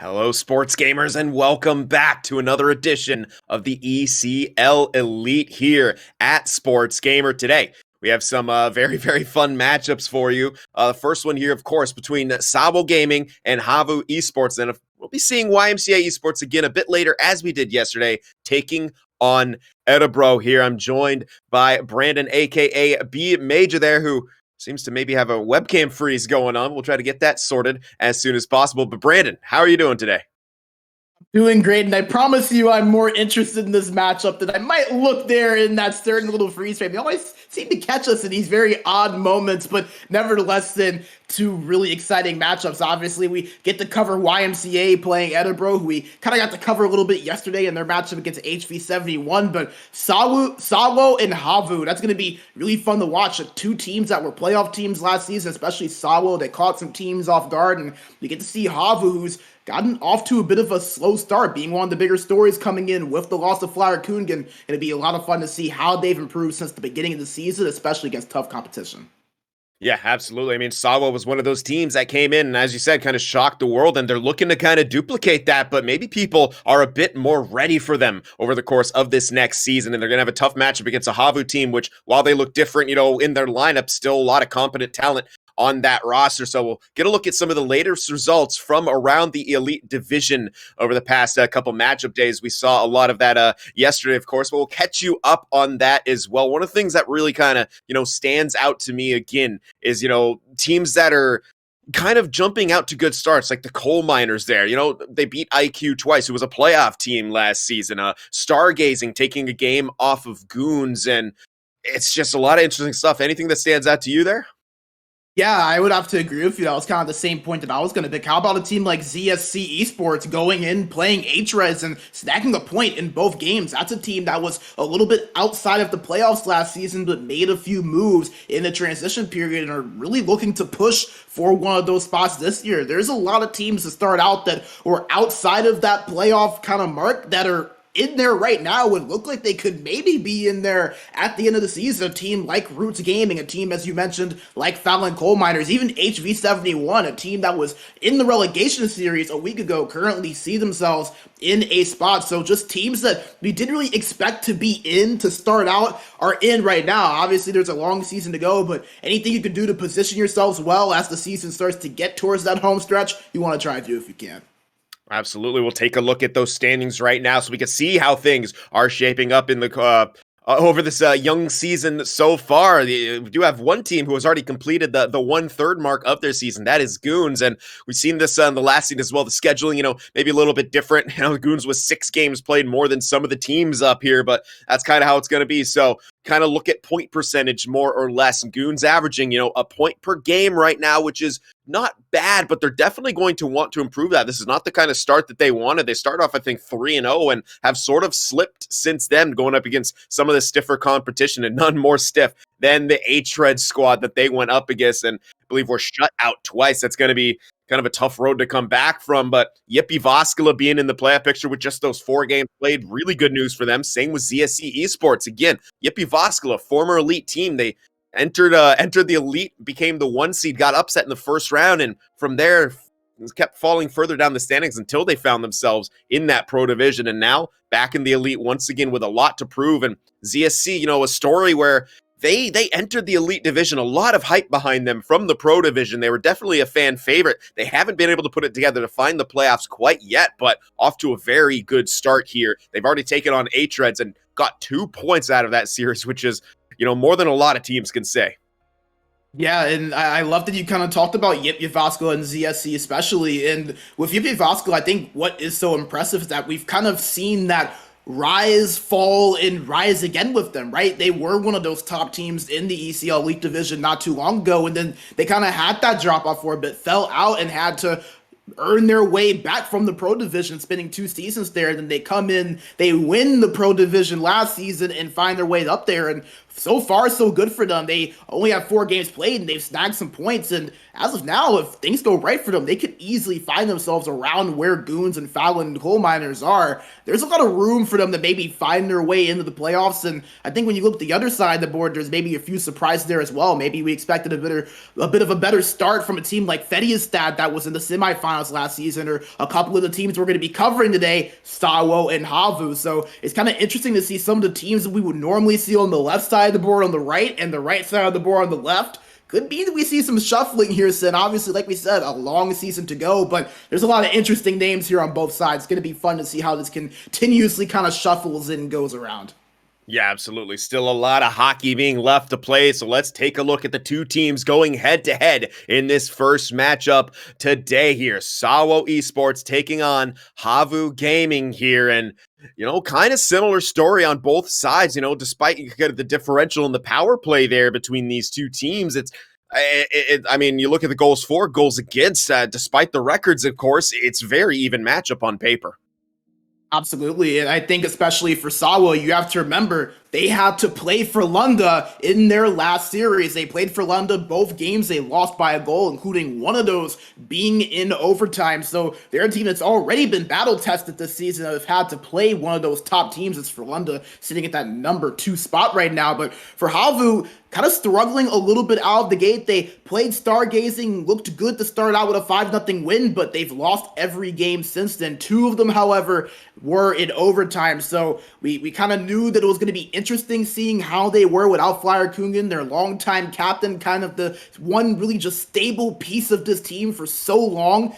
Hello, sports gamers, and welcome back to another edition of the ECL Elite here at Sports Gamer. Today, we have some very fun matchups for you. The first one here, of course, between SAWO Gaming and HAVU Esports. And we'll be seeing YMCA Esports again a bit later, as we did yesterday, taking on Edinburgh here. I'm joined by Brandon, a.k.a. B Major there, who seems to maybe have a webcam freeze going on. We'll try to get that sorted as soon as possible. But Brandon, how are you doing today? Doing great, and I promise you I'm more interested in this matchup than I might look there in that certain little freeze frame. They always seem to catch us in these very odd moments, but nevertheless, then two really exciting matchups. Obviously, we get to cover YMCA playing Edinburgh, who we kind of got to cover a little bit yesterday in their matchup against HV71, but SAWO and HAVU, that's going to be really fun to watch. Two teams that were playoff teams last season, especially SAWO. They caught some teams off guard, and we get to see HAVU, who's gotten off to a bit of a slow start, being one of the bigger stories coming in with the loss of Flyer Kungan. It'll be a lot of fun to see how they've improved since the beginning of the season, especially against tough competition. Yeah, absolutely. I mean, SAWO was one of those teams that came in and, as you said, kind of shocked the world, and they're looking to kind of duplicate that, but maybe people are a bit more ready for them over the course of this next season, and they're going to have a tough matchup against a HAVU team, which, while they look different, in their lineup, still a lot of competent talent on that roster. So we'll get a look at some of the latest results from around the elite division over the past couple matchup days. We saw a lot of that yesterday, of course, but we'll catch you up on that as well. One of the things that really kind of, stands out to me again is, teams that are kind of jumping out to good starts, like the coal miners there. They beat IQ twice, who was a playoff team last season. Stargazing taking a game off of Goons, and it's just a lot of interesting stuff. Anything that stands out to you there? Yeah, I would have to agree with you. That was kind of the same point that I was going to pick. How about a team like ZSC Esports going in, playing HRES, and snacking a point in both games? That's a team that was a little bit outside of the playoffs last season, but made a few moves in the transition period and are really looking to push for one of those spots this year. There's a lot of teams that start out that were outside of that playoff kind of mark that are in there right now would look like they could maybe be in there at the end of the season. A team like Roots Gaming, a team, as you mentioned, like Fallon Coal Miners, even HV71, a team that was in the relegation series a week ago, currently see themselves in a spot. So just teams that we didn't really expect to be in to start out are in right now. Obviously, there's a long season to go, but anything you can do to position yourselves well as the season starts to get towards that home stretch, you want to try to do if you can. Absolutely. We'll take a look at those standings right now so we can see how things are shaping up in the over this young season so far. We do have one team who has already completed the 1/3 mark of their season. That is Goons, and we've seen this in the last season as well. The scheduling, maybe a little bit different. Goons was 6 games played more than some of the teams up here, but that's kind of how it's going to be. So kind of look at point percentage more or less. Goons averaging, a point per game right now, which is not bad, but they're definitely going to want to improve that. This is not the kind of start that they wanted. They start off, I think, 3-0 and have sort of slipped since then, going up against some of the stiffer competition, and none more stiff than the HRED squad that they went up against, and I believe were shut out twice. That's going to be kind of a tough road to come back from, but Yippee Voskala being in the playoff picture with just those 4 games played, really good news for them. Same with ZSC Esports. Again, Yippee Voskala, former elite team. They entered the elite, became the 1 seed, got upset in the first round, and from there kept falling further down the standings until they found themselves in that pro division, and now back in the elite once again with a lot to prove. And ZSC, a story where they entered the elite division, a lot of hype behind them from the pro division. They were definitely a fan favorite. They haven't been able to put it together to find the playoffs quite yet, but off to a very good start here. They've already taken on HREDs and got 2 points out of that series, which is more than a lot of teams can say. Yeah, and I love that you kind of talked about Yippee Voskala and ZSC especially. And with Yippee Voskala, I think what is so impressive is that we've kind of seen that rise, fall, and rise again with them, right? They were one of those top teams in the ECL Elite Division not too long ago, and then they kind of had that drop off for a bit, fell out, and had to earn their way back from the pro division, spending 2 seasons there. Then they come in, they win the pro division last season and find their way up there. And so far, so good for them. They only have 4 games played and they've snagged some points. And as of now, if things go right for them, they could easily find themselves around where Goons and Fallon and Coal Miners are. There's a lot of room for them to maybe find their way into the playoffs. And I think when you look at the other side of the board, there's maybe a few surprises there as well. Maybe we expected a bit of a better start from a team like Fediastad that was in the semifinals last season, or a couple of the teams we're going to be covering today, SAWO and HAVU. So it's kind of interesting to see some of the teams that we would normally see on the left side of the board on the right and the right side of the board on the left. Could be that we see some shuffling here, Sin. Obviously, like we said, a long season to go, but there's a lot of interesting names here on both sides. It's going to be fun to see how this continuously kind of shuffles and goes around. Yeah, absolutely. Still a lot of hockey being left to play. So let's take a look at the two teams going head to head in this first matchup today here. SAWO Esports taking on HAVU Gaming here. And, kind of similar story on both sides, despite the differential in the power play there between these two teams. I mean, you look at the goals for, goals against, despite the records, of course, it's very even matchup on paper. Absolutely. And I think especially for SAWO, you have to remember they had to play for Lunda in their last series. They played for Lunda both games. They lost by a goal, including one of those being in overtime. So they're a team that's already been battle tested this season and have had to play one of those top teams. It's for Lunda sitting at that number 2 spot right now. But for HAVU, kind of struggling a little bit out of the gate. They played Stargazing, looked good to start out with a 5-0 win, but they've lost every game since then. 2 of them, however, were in overtime. So we kind of knew that it was going to be interesting seeing how they were without Flyer Kungan, their longtime captain, kind of the one really just stable piece of this team for so long.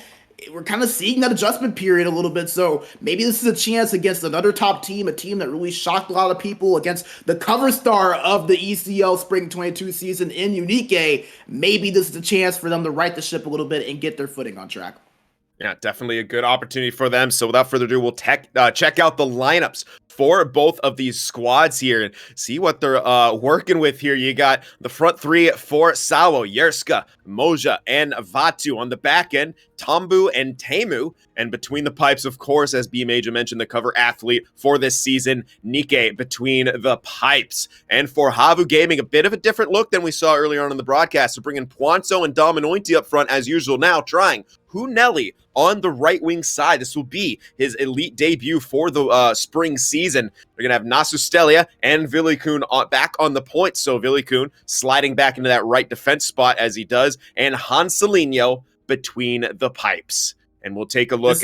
We're kind of seeing that adjustment period a little bit, so maybe this is a chance against another top team, a team that really shocked a lot of people, against the cover star of the ECL Spring 22 season in Unique. Maybe this is a chance for them to right the ship a little bit and get their footing on track. Yeah, definitely a good opportunity for them. So without further ado, we'll check out the lineups for both of these squads here and see what they're working with here. You got the front 3 for SAWO, Yerska, Moja, and Vatu. On the back end, Tambu and Temu. And between the pipes, of course, as B Major mentioned, the cover athlete for this season, Nike, between the pipes. And for HAVU Gaming, a bit of a different look than we saw earlier on in the broadcast. So bringing Puanzo and Dominointi up front as usual, now trying Hunelli on the right wing side. This will be his elite debut for the spring season. They're going to have Nasu Stelia and Vilikun back on the point. So Vilikun sliding back into that right defense spot as he does, and Hanselino between the pipes. And we'll take a look.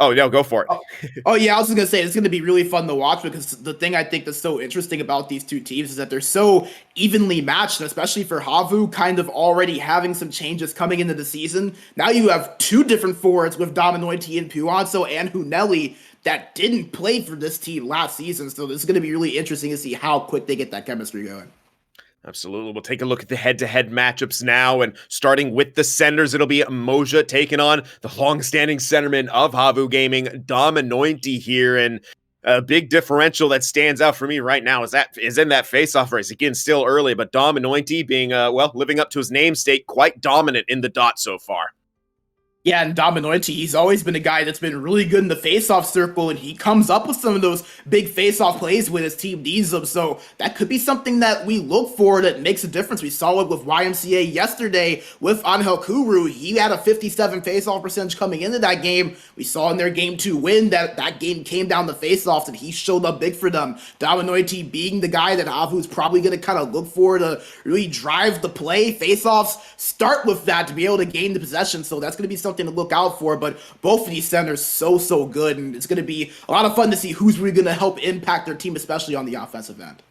Oh, no, go for it. Oh, yeah, I was just going to say, it's going to be really fun to watch, because the thing I think that's so interesting about these two teams is that they're so evenly matched, and especially for HAVU kind of already having some changes coming into the season. Now you have 2 different forwards with Dominointi and Puanzo and Hunelli that didn't play for this team last season. So this is going to be really interesting to see how quick they get that chemistry going. Absolutely. We'll take a look at the head-to-head matchups now, and starting with the centers, it'll be Moja taking on the long-standing centerman of HAVU Gaming, Dominointi here, and a big differential that stands out for me right now is in that face-off race. Again, still early, but Dominointi being, living up to his namesake, quite dominant in the dot so far. Yeah, and Dominointi, he's always been a guy that's been really good in the face-off circle, and he comes up with some of those big face-off plays when his team needs them, so that could be something that we look for that makes a difference. We saw it with YMCA yesterday with Angel Kuru. He had a 57 face-off percentage coming into that game. We saw in their Game 2 win that game came down to face-offs, and he showed up big for them. Dominointi being the guy that HAVU's probably going to kind of look for to really drive the play. Face-offs start with that to be able to gain the possession, so that's going to be something to look out for. But both of these centers so good, and it's going to be a lot of fun to see who's really going to help impact their team, especially on the offensive end.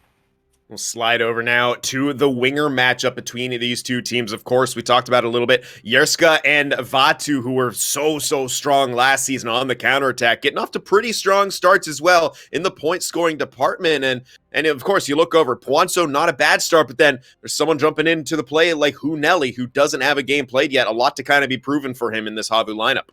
We'll slide over now to the winger matchup between these two teams. Of course, we talked about it a little bit. Yerska and Vatu, who were so strong last season on the counterattack, getting off to pretty strong starts as well in the point scoring department. And of course, you look over Puanzo, not a bad start, but then there's someone jumping into the play like Hunelli, who doesn't have a game played yet. A lot to kind of be proven for him in this HAVU lineup.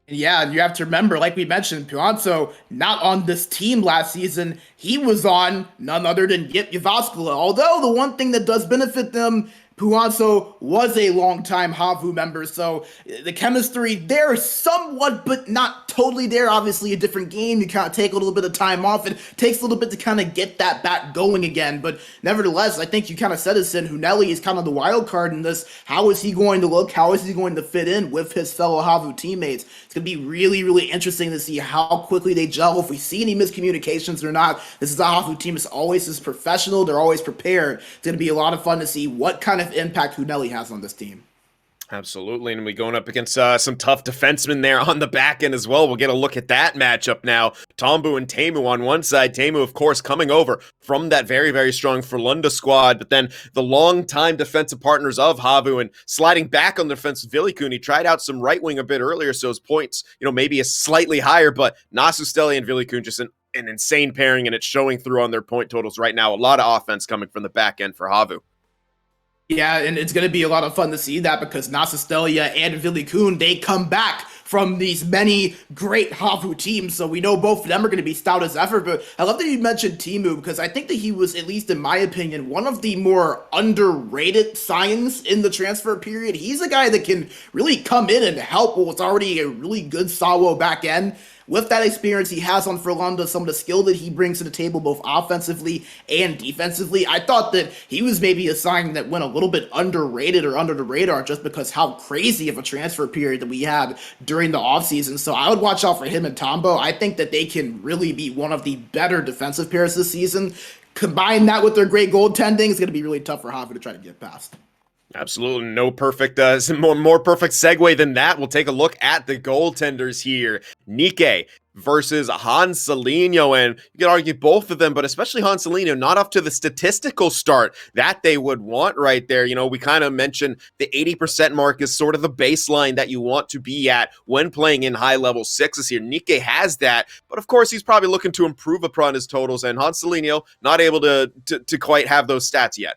Yeah, and you have to remember, like we mentioned, Puanzo not on this team last season. He was on none other than Yip Yavaskula. Although the one thing that does benefit them, Puanso was a longtime HAVU member, so the chemistry there somewhat, but not totally there. Obviously, a different game. You kind of take a little bit of time off. It takes a little bit to kind of get that back going again. But nevertheless, I think you kind of said it, Sin. Hunelli is kind of the wild card in this. How is he going to look? How is he going to fit in with his fellow HAVU teammates? It's going to be really, really interesting to see how quickly they gel. If we see any miscommunications or not, this is a HAVU team. It's always as professional. They're always prepared. It's going to be a lot of fun to see what kind of impact Hunelli has on this team. Absolutely, and we going up against some tough defensemen there on the back end as well. We'll get a look at that matchup now. Tombu and Teemu on one side. Teemu, of course, coming over from that very, very strong Frölunda squad, but then the longtime defensive partners of HAVU and sliding back on the defense, Villikun. He tried out some right wing a bit earlier, so his points, maybe is slightly higher, but Nasu Steli and Villikun just an insane pairing, and it's showing through on their point totals right now. A lot of offense coming from the back end for HAVU. Yeah, and it's going to be a lot of fun to see that because Nasistelia and Villikun, they come back from these many great HAVU teams, so we know both of them are going to be stout as ever. But I love that you mentioned Teemu because I think that he was, at least in my opinion, one of the more underrated signings in the transfer period. He's a guy that can really come in and help what's already a really good SAWO back end. With that experience he has on Frölunda, some of the skill that he brings to the table both offensively and defensively, I thought that he was maybe a sign that went a little bit underrated or under the radar just because how crazy of a transfer period that we had during the offseason. So I would watch out for him and Tombo. I think that they can really be one of the better defensive pairs this season. Combine that with their great goaltending, it's going to be really tough for HAVU to try to get past. Absolutely no perfect, more perfect segue than that. We'll take a look at the goaltenders here. Nikke versus Hanselinho, and you could argue both of them, but especially Hanselinho, not up to the statistical start that they would want right there. We kind of mentioned the 80% mark is sort of the baseline that you want to be at when playing in high-level sixes here. Nikke has that, but of course he's probably looking to improve upon his totals, and Hanselinho not able to quite have those stats yet.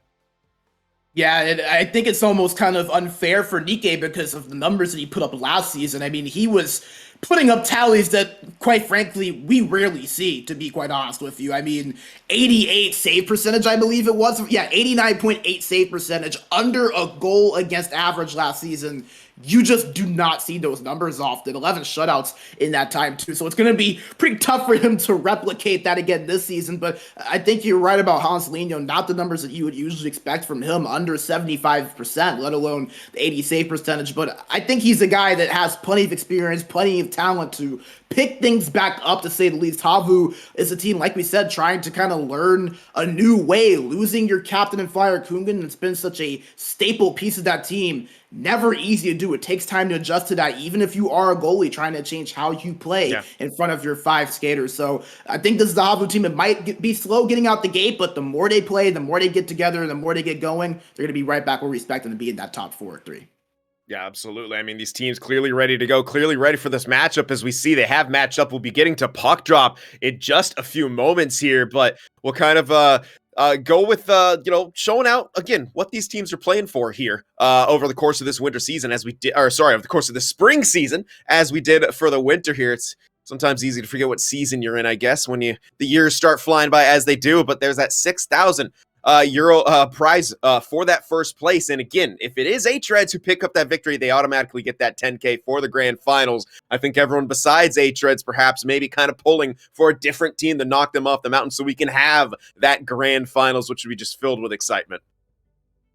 Yeah, I think it's almost kind of unfair for Nikke because of the numbers that he put up last season. I mean, he was putting up tallies that, quite frankly, we rarely see, to be quite honest with you. I mean, 88 save percentage, I believe it was. Yeah, 89.8 save percentage, under a goal against average last season. You just do not see those numbers often. 11 shutouts in that time, too. So it's going to be pretty tough for him to replicate that again this season. But I think you're right about Hanselinho. Not the numbers that you would usually expect from him, under 75%, let alone the 80 save percentage. But I think he's a guy that has plenty of experience, plenty of talent to pick things back up, to say the least. HAVU is a team, like we said, trying to kind of learn a new way. Losing your captain and flyer Kungan, it's been such a staple piece of that team. Never easy to do. It takes time to adjust to that, even if you are a goalie trying to change how you play in front of your five skaters. So I think this is the HAVU team. It might be slow getting out the gate, but the more they play, the more they get together, the more they get going, they're going to be right back where we expect them to be in that top 4 or 3. Yeah, absolutely. I mean, these teams clearly ready to go, clearly ready for this matchup. As we see, they have matched up. We'll be getting to puck drop in just a few moments here, but we'll kind of go with, showing out, again, what these teams are playing for here over the course of this winter season, over the course of the spring season, as we did for the winter here. It's sometimes easy to forget what season you're in, I guess, when the years start flying by as they do, but there's that 6,000 euro prize for that first place. And again, if it is H-Reds who pick up that victory, they automatically get that 10K for the grand finals. I think everyone besides H-Reds perhaps maybe kind of pulling for a different team to knock them off the mountain so we can have that grand finals, which would be just filled with excitement.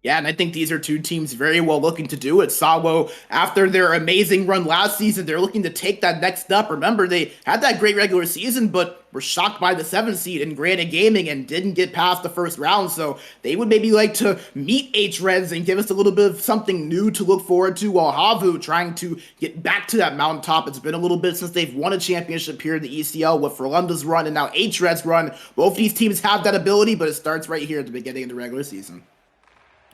Yeah, and I think these are two teams very well looking to do it. SAWO, after their amazing run last season, they're looking to take that next step. Remember, they had that great regular season, but were shocked by the 7th seed in Granite Gaming and didn't get past the first round. So they would maybe like to meet H-Reds and give us a little bit of something new to look forward to, while HAVU trying to get back to that mountaintop. It's been a little bit since they've won a championship here in the ECL with Frölunda's run and now H-Reds run. Both of these teams have that ability, but it starts right here at the beginning of the regular season.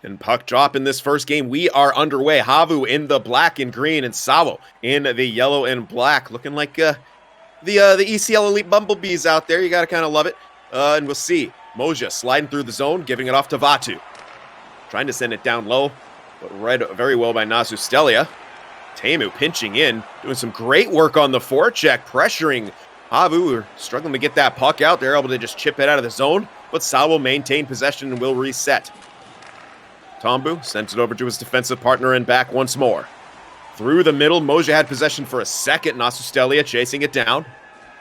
And puck drop in this first game. We are underway. HAVU in the black and green, and SAWO in the yellow and black. Looking like the ECL Elite Bumblebees out there. You got to kind of love it. And we'll see. Moja sliding through the zone, giving it off to Vatu. Trying to send it down low, but read very well by Nasu Stelia. Teemu pinching in, doing some great work on the forecheck, pressuring HAVU. Struggling to get that puck out. They're able to just chip it out of the zone, but SAWO maintain possession and will reset. Tombu sent it over to his defensive partner and back once more. Through the middle, Moja had possession for a second. Nasustelia chasing it down.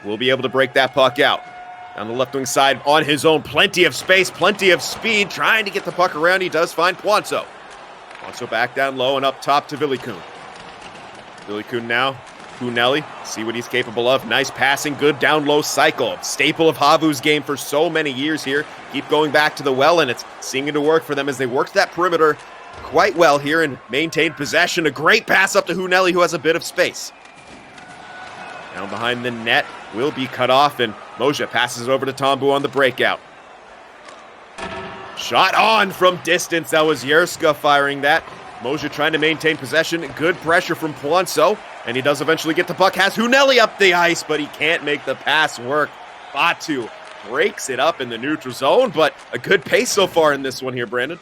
Will be able to break that puck out. Down the left wing side on his own. Plenty of space, plenty of speed. Trying to get the puck around. He does find Puanzo. Puanzo back down low and up top to Villikun. Villikun now. Hunelli, see what he's capable of. Nice passing, good down low cycle. Staple of HAVU's game for so many years here. Keep going back to the well, and it's seeming to work for them as they worked that perimeter quite well here and maintained possession. A great pass up to Hunelli, who has a bit of space. Down behind the net will be cut off, and Moja passes it over to Tombu on the breakout. Shot on from distance. That was Yerska firing that. Moja trying to maintain possession. Good pressure from Puanzo. And he does eventually get the puck. Has Hunelli up the ice, but he can't make the pass work. Batu breaks it up in the neutral zone, but a good pace so far in this one here, Brandon.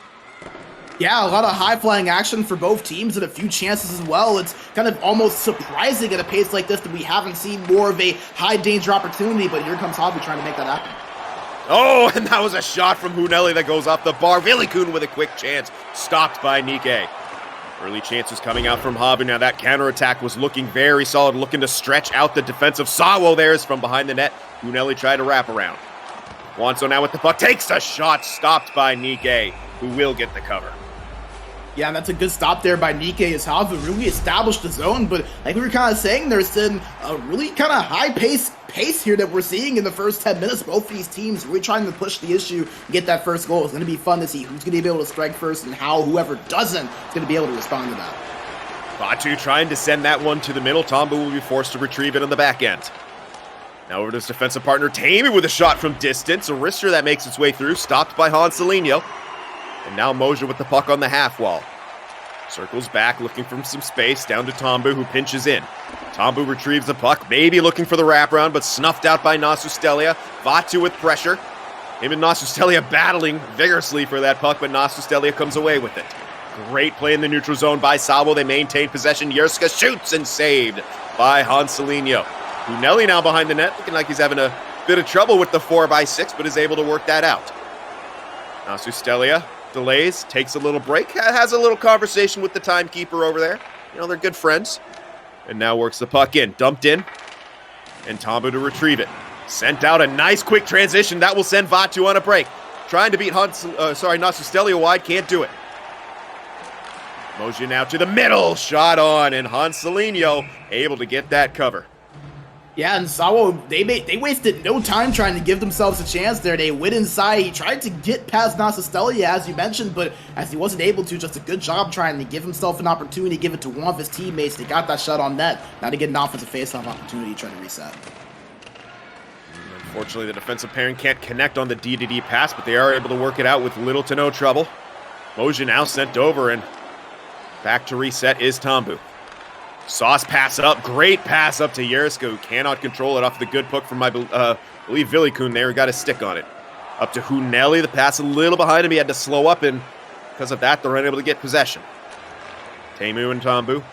Yeah, a lot of high-flying action for both teams and a few chances as well. It's kind of almost surprising at a pace like this that we haven't seen more of a high-danger opportunity, but here comes HAVU trying to make that happen. Oh, and that was a shot from Hunelli that goes off the bar. Villikun with a quick chance, stopped by Nike. Early chances coming out from HAVU. Now that counterattack was looking very solid, looking to stretch out the defensive. SAWO there is from behind the net. Hunelli tried to wrap around. Wanso now with the puck, takes a shot, stopped by Nike, who will get the cover. Yeah, and that's a good stop there by Nike as HAVU really established the zone, but like we were kind of saying, there's been a really kind of high pace here that we're seeing in the first 10 minutes. Both of these teams really trying to push the issue and get that first goal. It's going to be fun to see who's going to be able to strike first and how whoever doesn't is going to be able to respond to that. Batu trying to send that one to the middle. Tombu will be forced to retrieve it on the back end. Now over to his defensive partner, Tammy with a shot from distance. A wrister that makes its way through, stopped by Hanselinho. And now Moja with the puck on the half wall. Circles back, looking for some space, down to Tombu, who pinches in. Tombu retrieves the puck, maybe looking for the wraparound, but snuffed out by Nasustelia. Vatu with pressure. Him and Nasustelia battling vigorously for that puck, but Nasustelia comes away with it. Great play in the neutral zone by SAWO. They maintain possession. Yerska shoots and saved by Hanselinho. Hunelli now behind the net, looking like he's having a bit of trouble with the 4x6, but is able to work that out. Nasustelia delays, takes a little break, has a little conversation with the timekeeper over there. You know, they're good friends. And now works the puck in, dumped in, and Tombu to retrieve it. Sent out a nice quick transition. That will send Vatu on a break. Trying to beat Nasustelia wide, can't do it. Moja now to the middle, shot on, and Hanselinho able to get that cover. Yeah, and SAWO, they wasted no time trying to give themselves a chance there. They went inside. He tried to get past Nasustelia, as you mentioned, but as he wasn't able to, just a good job trying to give himself an opportunity, give it to one of his teammates. They got that shot on net. Now to get an offensive faceoff opportunity, trying to reset. Unfortunately, the defensive pairing can't connect on the D-to-D pass, but they are able to work it out with little to no trouble. Moja now sent over, and back to reset is Tombu. Sauce pass up, great pass up to Yerska, who cannot control it off the good puck from, I believe, Villikun there, who got a stick on it. Up to Hunelli, the pass a little behind him, he had to slow up, and because of that, they're unable to get possession. Temu and Tombu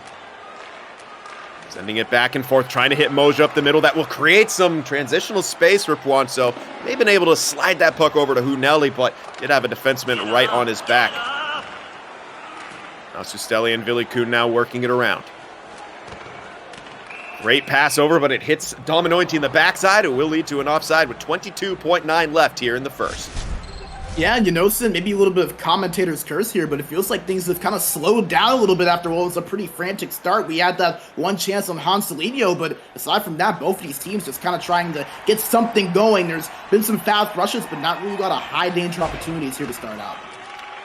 sending it back and forth, trying to hit Moja up the middle. That will create some transitional space for Puanzo. They've been able to slide that puck over to Hunelli, but did have a defenseman right on his back. Now Sustelli and Villikun now working it around. Great pass over, but it hits Dominointi in the backside. It will lead to an offside with 22.9 left here in the first. Yeah, and you notice maybe a little bit of commentator's curse here, but it feels like things have kind of slowed down a little bit after what was a pretty frantic start. We had that one chance on Hanselinho, but aside from that, both of these teams just kind of trying to get something going. There's been some fast rushes, but not really a lot of high-danger opportunities here to start out.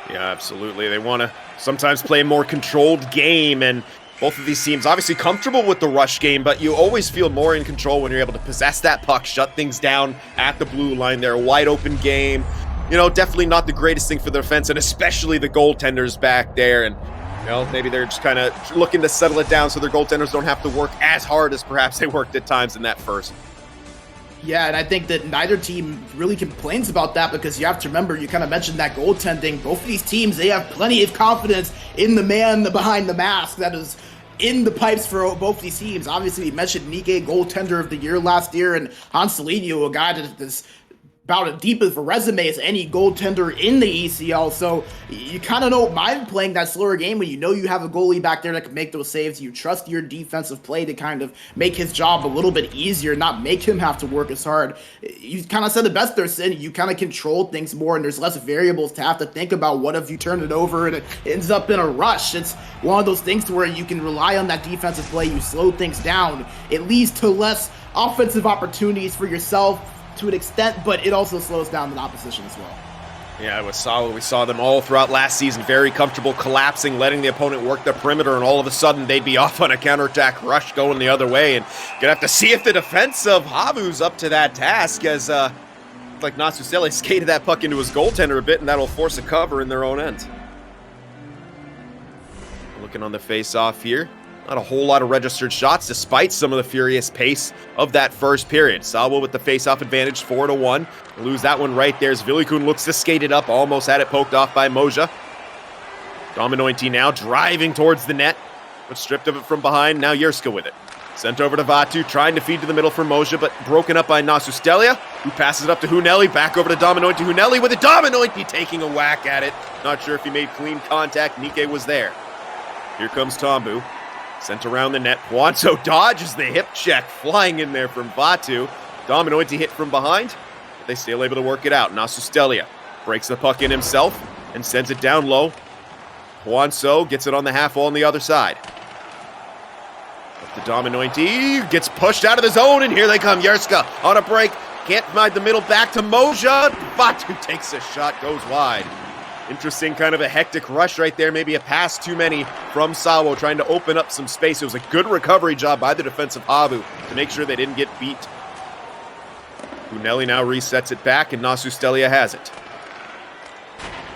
Yeah, absolutely. They want to sometimes play a more controlled game, and both of these teams obviously comfortable with the rush game, but you always feel more in control when you're able to possess that puck, shut things down at the blue line. They're a wide open game. You know, definitely not the greatest thing for the defense, and especially the goaltenders back there. And, you know, maybe they're just kind of looking to settle it down so their goaltenders don't have to work as hard as perhaps they worked at times in that first. Yeah, and I think that neither team really complains about that, because you have to remember, you kind of mentioned that goaltending. Both of these teams, they have plenty of confidence in the man behind the mask that is in the pipes for both these teams. Obviously, we mentioned Nike, goaltender of the year last year, and Hanselinho, a guy that is about as deep of a resume as any goaltender in the ECL, so you kind of don't mind playing that slower game when you know you have a goalie back there that can make those saves. You trust your defensive play to kind of make his job a little bit easier, not make him have to work as hard. You kind of said the best there, Sin. You kind of control things more, and there's less variables to have to think about. What if you turn it over and it ends up in a rush? It's one of those things where you can rely on that defensive play. You slow things down. It leads to less offensive opportunities for yourself to an extent, but it also slows down the opposition as well. Yeah, it was solid. We saw them all throughout last season, very comfortable collapsing, letting the opponent work the perimeter, and all of a sudden they'd be off on a counterattack rush going the other way, and gonna have to see if the defense of HAVU's up to that task, as like Natsusele skated that puck into his goaltender a bit, and that'll force a cover in their own end. Looking on the face-off here. Not a whole lot of registered shots, despite some of the furious pace of that first period. SAWO with the face-off advantage, 4-1. Lose that one right there as Villikun looks to skate it up, almost had it poked off by Moja. Dominointi now driving towards the net, but stripped of it from behind. Now Yerska with it. Sent over to Vatu, trying to feed to the middle for Moja, but broken up by Nasustelia, who passes it up to Huneli. Back over to Dominointi. Huneli with it. Dominointi taking a whack at it. Not sure if he made clean contact. Nike was there. Here comes Tombu. Sent around the net. Juanso dodges the hip check, flying in there from Vatu. Dominointi hit from behind, but they still able to work it out. Nasustelia breaks the puck in himself and sends it down low. Juanso gets it on the half wall on the other side. Up to Dominointi, gets pushed out of the zone, and here they come. Yerska on a break, can't find the middle, back to Moja. Vatu takes a shot, goes wide. Interesting, kind of a hectic rush right there. Maybe a pass too many from SAWO, trying to open up some space. It was a good recovery job by the defensive HAVU to make sure they didn't get beat. Huneli now resets it back, and Nasustelia has it.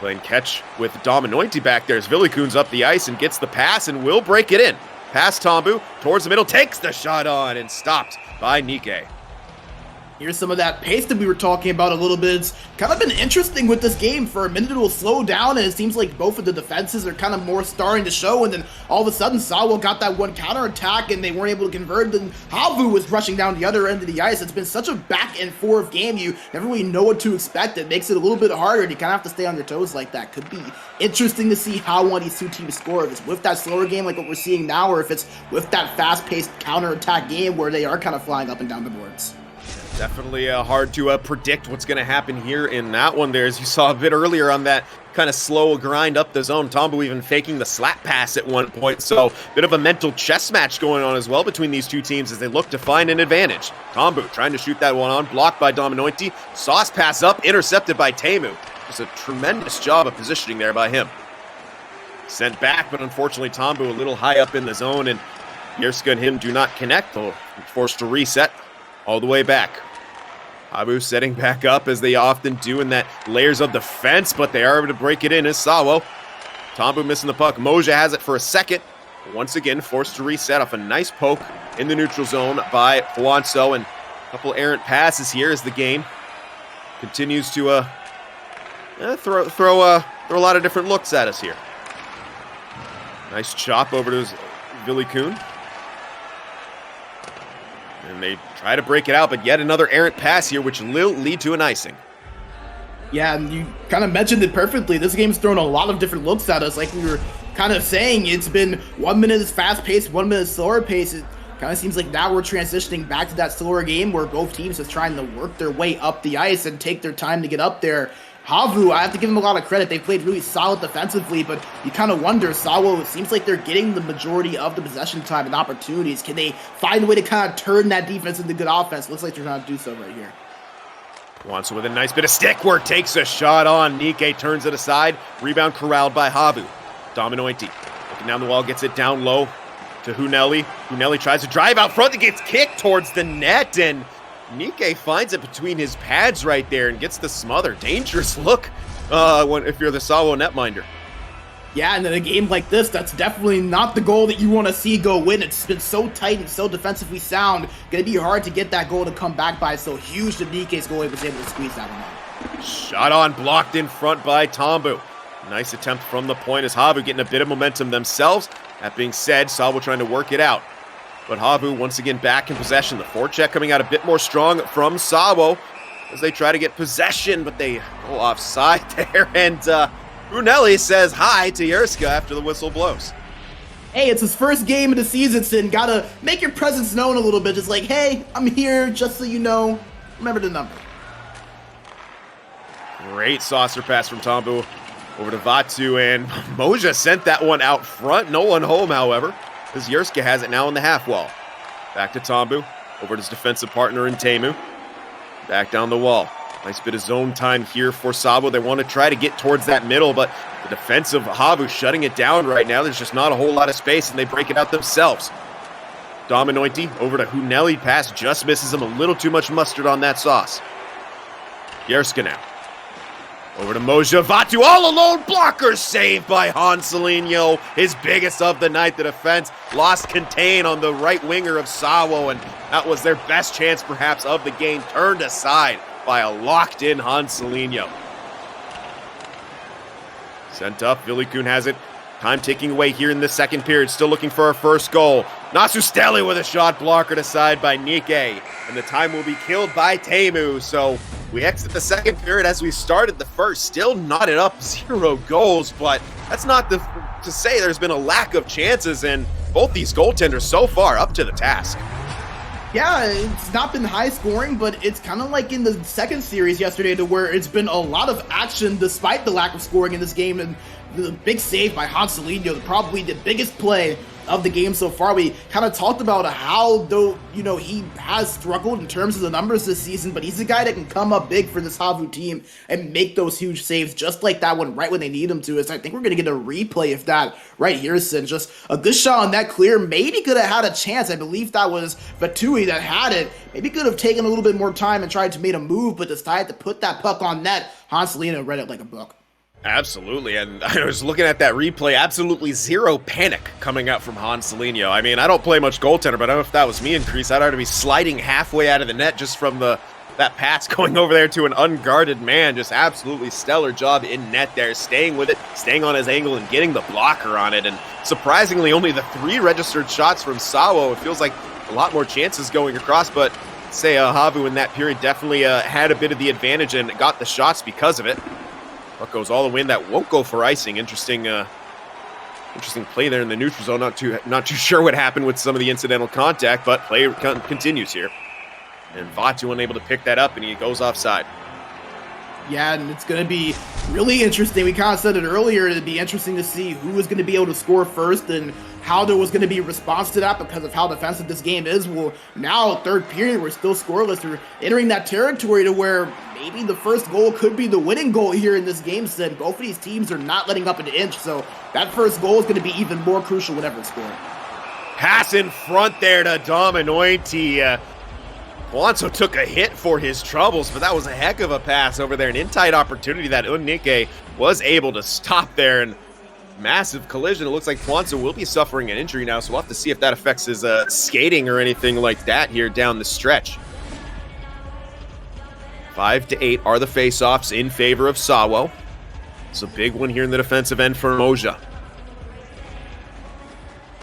Playing catch with Dominointi back there as Villikun's up the ice and gets the pass and will break it in. Pass Tombu towards the middle, takes the shot on and stopped by Nike. Here's some of that pace that we were talking about a little bit. It's kind of been interesting with this game. For a minute it will slow down, and it seems like both of the defenses are kind of more starting to show, and then all of a sudden SAWO got that one counterattack and they weren't able to convert, and HAVU was rushing down the other end of the ice. It's been such a back and forth game. You never really know what to expect. It makes it a little bit harder, and you kind of have to stay on your toes like that. Could be interesting to see how one of these two teams score. If it's with that slower game like what we're seeing now, or if it's with that fast-paced counterattack game where they are kind of flying up and down the boards. Definitely hard to predict what's going to happen here in that one there. As you saw a bit earlier on that kind of slow grind up the zone, Tombu even faking the slap pass at one point. So a bit of a mental chess match going on as well between these two teams as they look to find an advantage. Tombu trying to shoot that one on, blocked by Dominointi. Sauce pass up, intercepted by Teemu. Just a tremendous job of positioning there by him. Sent back, but unfortunately Tombu a little high up in the zone, and Yerska and him do not connect. They'll be forced to reset all the way back. HAVU setting back up as they often do in that layers of defense, but they are able to break it in as SAWO. Tombu missing the puck. Moja has it for a second. Once again, forced to reset off a nice poke in the neutral zone by Juanso, and a couple errant passes here as the game continues to throw a lot of different looks at us here. Nice chop over to Villikun. And they try to break it out, but yet another errant pass here, which will lead to an icing. Yeah, and you kind of mentioned it perfectly. This game's thrown a lot of different looks at us. Like we were kind of saying, it's been 1 minute is fast-paced, 1 minute slower pace. It kind of seems like now we're transitioning back to that slower game where both teams are trying to work their way up the ice and take their time to get up there. HAVU, I have to give them a lot of credit. They played really solid defensively, but you kind of wonder, SAWO, it seems like they're getting the majority of the possession time and opportunities. Can they find a way to kind of turn that defense into good offense? Looks like they're trying to do so right here. Juanso with a nice bit of stick work, takes a shot on. Nike turns it aside. Rebound corralled by HAVU. Dominointi looking down the wall, gets it down low to Huneli. Huneli tries to drive out front. It gets kicked towards the net, and Nike finds it between his pads right there and gets the smother. Dangerous look if you're the SAWO netminder. Yeah, and in a game like this, that's definitely not the goal that you want to see go win. It's been so tight and so defensively sound. Going to be hard to get that goal to come back by. So huge that Nike's goalie was able to squeeze that one out. Shot on, blocked in front by Tombu. Nice attempt from the point as HAVU getting a bit of momentum themselves. That being said, SAWO trying to work it out. But HAVU once again back in possession. The forecheck coming out a bit more strong from SAWO. as they try to get possession, but they go offside there. And Brunelli says hi to Yerska after the whistle blows. Hey, it's his first game of the season, Sin. Gotta make your presence known a little bit. Just like, hey, I'm here, just so you know. Remember the number. Great saucer pass from Tombu over to Vatu, and Moja sent that one out front. No one home, however, as Yerska has it now on the half wall. Back to Tombu, over to his defensive partner in Teemu. Back down the wall. Nice bit of zone time here for SAWO. They want to try to get towards that middle, but the defensive HAVU shutting it down right now. There's just not a whole lot of space, and they break it out themselves. Dominointi over to Hunelli. Pass just misses him. A little too much mustard on that sauce. Yerska now. Over to Moja. Vatu all alone. Blocker saved by Hanselinho. His biggest of the night. The defense lost contain on the right winger of SAWO, and that was their best chance perhaps of the game. Turned aside by a locked-in Hanselinho. Sent up. Villikun has it. Time ticking away here in the second period. Still looking for our first goal. Nasu with a shot blockered aside by Nike. And the time will be killed by Teemu. So we exit the second period as we started the first. Still knotted up 0 goals. But that's not to say there's been a lack of chances. And both these goaltenders so far up to the task. Yeah, it's not been high scoring, but it's kind of like in the second series yesterday to where it's been a lot of action despite the lack of scoring in this game. And the big save by Hanselinho, probably the biggest play of the game so far. We kind of talked about how, though, you know, he has struggled in terms of the numbers this season, but he's a guy that can come up big for this HAVU team and make those huge saves just like that one right when they need him to. So I think we're going to get a replay of that right here, Sin. Just a good shot on that clear. Maybe could have had a chance. I believe that was Vatui that had it. Maybe could have taken a little bit more time and tried to make a move, but decided to put that puck on net. Hanselinho read it like a book. Absolutely, and I was looking at that replay, absolutely zero panic coming out from Hanselinho. I mean, I don't play much goaltender, but I don't know if that was me in crease. I'd already be sliding halfway out of the net just from that pass going over there to an unguarded man. Just absolutely stellar job in net there, staying with it, staying on his angle, and getting the blocker on it. And surprisingly, only the 3 registered shots from SAWO. It feels like a lot more chances going across, but say HAVU in that period definitely had a bit of the advantage and got the shots because of it. Puck goes all the way in. That won't go for icing. Interesting play there in the neutral zone. Not too sure what happened with some of the incidental contact, but play continues here. And Vatu unable to pick that up, and he goes offside. Yeah, and it's going to be really interesting. We kind of said it earlier. It'd be interesting to see who was going to be able to score first and how there was going to be a response to that because of how defensive this game is. Well, now, third period, we're still scoreless. We're entering that territory to where maybe the first goal could be the winning goal here in this game. Said both of these teams are not letting up an inch, so that first goal is going to be even more crucial whenever it's scored. Pass in front there to Dominointi. Alonso took a hit for his troubles, but that was a heck of a pass over there. An in-tight opportunity that Unnike was able to stop there, and massive collision. It looks like Alonso will be suffering an injury now, so we'll have to see if that affects his skating or anything like that here down the stretch. 5-8 are the face-offs in favor of SAWO. It's a big one here in the defensive end for Moja.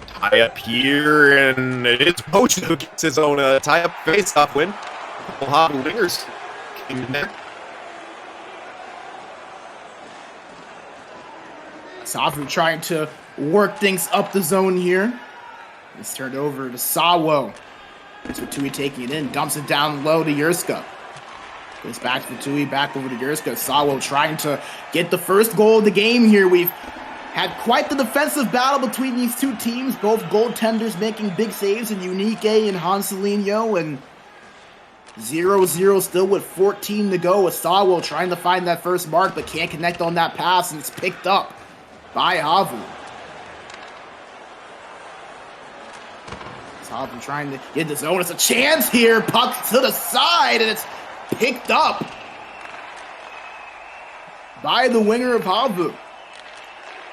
Tie up here, and it's Moja who gets his own tie-up face-off win. A couple HAVU wingers came in there. SAWO trying to work things up the zone here. It's turned over to SAWO. It's Vatui taking it in, dumps it down low to Yerska. Goes back to Vatui, back over to Yerska. SAWO trying to get the first goal of the game here. We've had quite the defensive battle between these two teams. Both goaltenders making big saves in Unique and Hanselinho. And 0-0 still with 14 to go. With SAWO trying to find that first mark, but can't connect on that pass, and it's picked up by HAVU. HAVU trying to get the zone. It's a chance here. Puck to the side, and it's picked up by the winger of HAVU.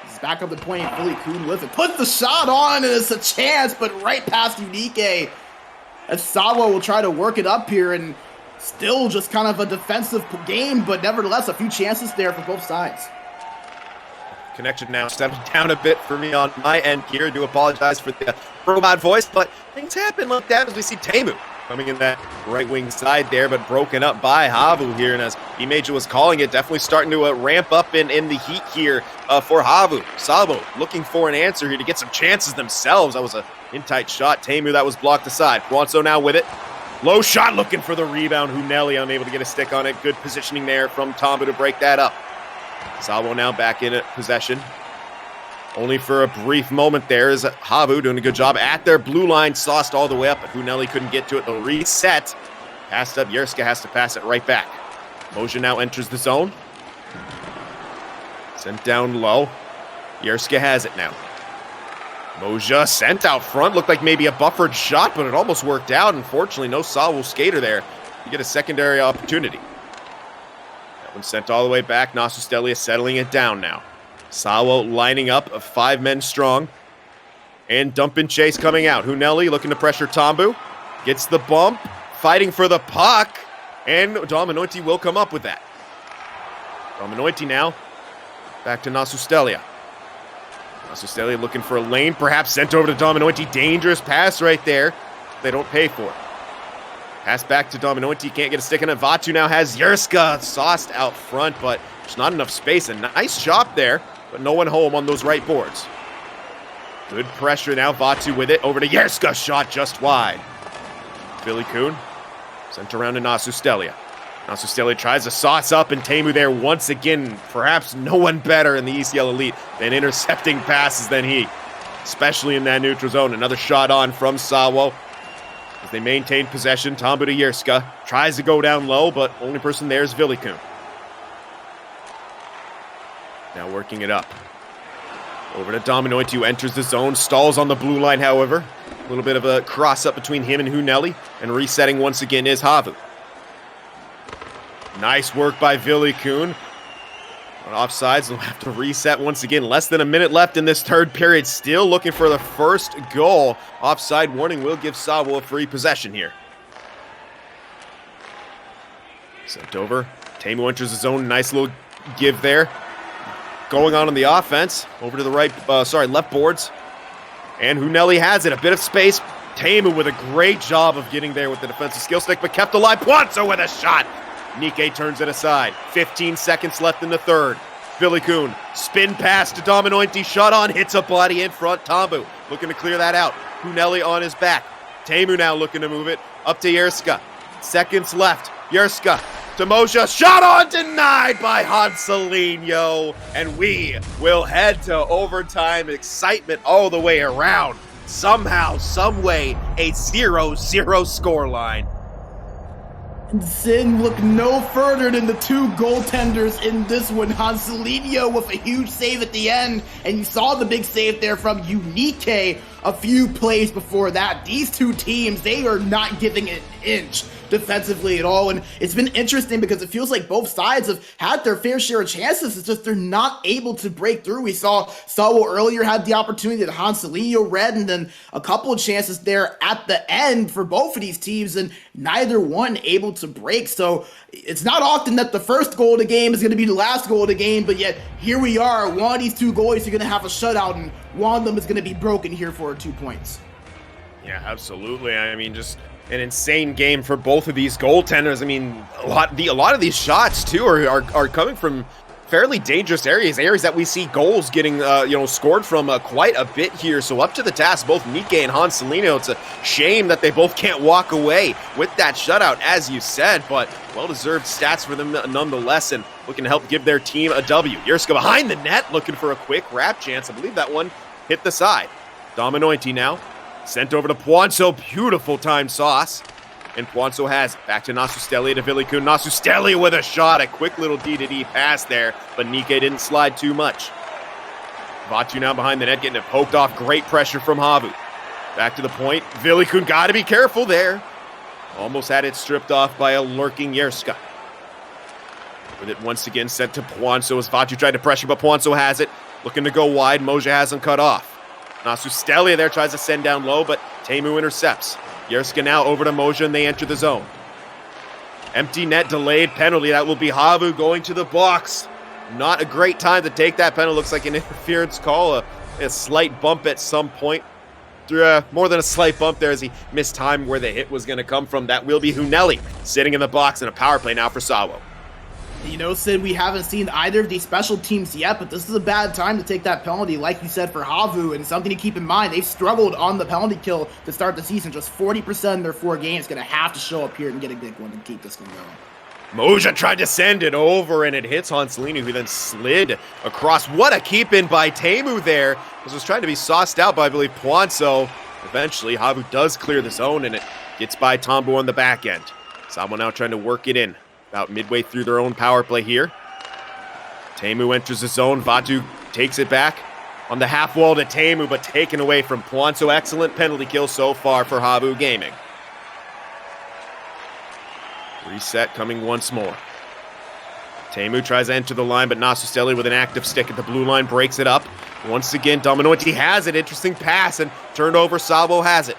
He's back up the point. Villikun with it. Puts the shot on, and it's a chance, but right past Unique. As SAWO will try to work it up here, and still just kind of a defensive game, but nevertheless a few chances there for both sides. Connection now stepping down a bit for me on my end here. I do apologize for the robot voice, but things happen like that as we see Teemu coming in that right wing side there, but broken up by HAVU here. And as Imeja was calling it, definitely starting to ramp up in the heat here for HAVU. SAWO looking for an answer here to get some chances themselves. That was a in-tight shot. Tamu, that was blocked aside. Kwanso now with it. Low shot looking for the rebound. Huneli unable to get a stick on it. Good positioning there from Tambu to break that up. SAWO now back in possession. Only for a brief moment there is HAVU doing a good job at their blue line, sauced all the way up, but Huneli couldn't get to it. The reset. Passed up. Yerska has to pass it right back. Moja now enters the zone. Sent down low. Yerska has it now. Moja sent out front. Looked like maybe a buffered shot, but it almost worked out. Unfortunately, no SAWO skater there. You get a secondary opportunity. That one sent all the way back. Nasu Stelia settling it down now. SAWO lining up, 5 men strong. And dump and chase coming out. Huneli looking to pressure Tambu. Gets the bump. Fighting for the puck. And Dominointi will come up with that. Dominointi now. Back to Nasu Stelia. Nasu Stelia looking for a lane. Perhaps sent over to Dominointi. Dangerous pass right there. They don't pay for it. Pass back to Dominointi. Can't get a stick on it. Vatu now has Yerska sauced out front, but there's not enough space. A nice chop there, but no one home on those right boards. Good pressure now. Vatu with it. Over to Yerska. Shot just wide. Billy Kuhn sent around to Nasu Stelia. Nasu Stelia tries to sauce up, and Tamu there once again. Perhaps no one better in the ECL Elite than intercepting passes than he, especially in that neutral zone. Another shot on from SAWO. As they maintain possession, Tambu to Yerska. Tries to go down low, but only person there is Vilikun. Now working it up. Over to Dominointi, who enters the zone. Stalls on the blue line, however. A little bit of a cross-up between him and Huneli. And resetting once again is HAVU. Nice work by Vilikun. On offsides, they'll have to reset once again. Less than a minute left in this third period. Still looking for the first goal. Offside warning will give SAWO a free possession here. Sent over. Tamu enters the zone. Nice little give there. Going on the offense. Over to the left boards. And Huneli has it. A bit of space. Tamu with a great job of getting there with the defensive skill stick, but kept alive. Puanzo with a shot. Nike turns it aside. 15 seconds left in the third. Billy Kuhn, spin pass to Dominointi. Shot on, hits a body in front. Tambu looking to clear that out. Huneli on his back. Tamu now looking to move it up to Yerska. Seconds left. Yerska to Moja. Shot on, denied by Hanselino. And we will head to overtime. Excitement all the way around. Somehow, someway, a 0-0 scoreline. Sin looked no further than the two goaltenders in this one. Hanselino with a huge save at the end, and you saw the big save there from Unique a few plays before that. These two teams, they are not giving an inch defensively at all, and it's been interesting because it feels like both sides have had their fair share of chances. It's just they're not able to break through. We saw SAWO earlier had the opportunity that Hanselino read, and then a couple of chances there at the end for both of these teams, and neither one able to break. So it's not often that the first goal of the game is going to be the last goal of the game, but yet here we are. One of these two goalies are going to have a shutout, and one of them is going to be broken here for 2 points. Yeah, absolutely. I mean, just an insane game for both of these goaltenders. I mean, a lot of these shots too are coming from fairly dangerous areas that we see goals getting scored from quite a bit here. So up to the task, both Nike and Hanselino. It's a shame that they both can't walk away with that shutout, as you said, but well-deserved stats for them nonetheless, and looking to help give their team a W. Yerska behind the net, looking for a quick wrap chance. I believe that one hit the side. Dominointi now. Sent over to Puanzo. Beautiful time sauce. And Puanzo has it. Back to Nasu Stelia to Vilikun. Nasu Stelia with a shot. A quick little D-to-D pass there, but Nike didn't slide too much. Vatu now behind the net, getting it poked off. Great pressure from HAVU. Back to the point. Vilikun got to be careful there. Almost had it stripped off by a lurking Yerska. With it once again sent to Puanzo as Vatu tried to pressure, but Puanzo has it. Looking to go wide. Moja has him cut off. Nasu Stelia there tries to send down low, but Tamu intercepts. Yerska now over to Moja, and they enter the zone. Empty net, delayed penalty. That will be HAVU going to the box. Not a great time to take that penalty. Looks like an interference call, a slight bump at some point. more than a slight bump there as he missed time where the hit was going to come from. That will be Hunelli sitting in the box in a power play now for SAWO. You know, Sid, we haven't seen either of these special teams yet, but this is a bad time to take that penalty, like you said, for HAVU, and something to keep in mind. They've struggled on the penalty kill to start the season. Just 40% in their 4 games. Going to have to show up here and get a big one to keep this one going. Moja tried to send it over, and it hits Hanselini, who then slid across. What a keep-in by Teemu there. This was trying to be sauced out by, I believe, Poinso. Eventually, HAVU does clear the zone, and it gets by Tombo on the back end. SAWO now trying to work it in. About midway through their own power play here. Teemu enters the zone. Vatu takes it back on the half wall to Teemu, but taken away from Poinso. Excellent penalty kill so far for HAVU Gaming. Reset coming once more. Teemu tries to enter the line, but Nasustelli with an active stick at the blue line breaks it up. Once again, Dominoiti has it. Interesting pass, and turned over. SAWO has it.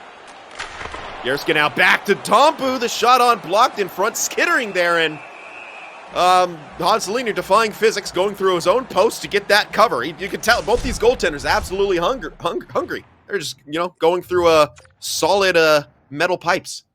Yerska now back to Tombu. The shot on blocked in front, skittering there, and Hanselini defying physics, going through his own post to get that cover. You can tell both these goaltenders absolutely hungry. They're just, going through a solid metal pipes.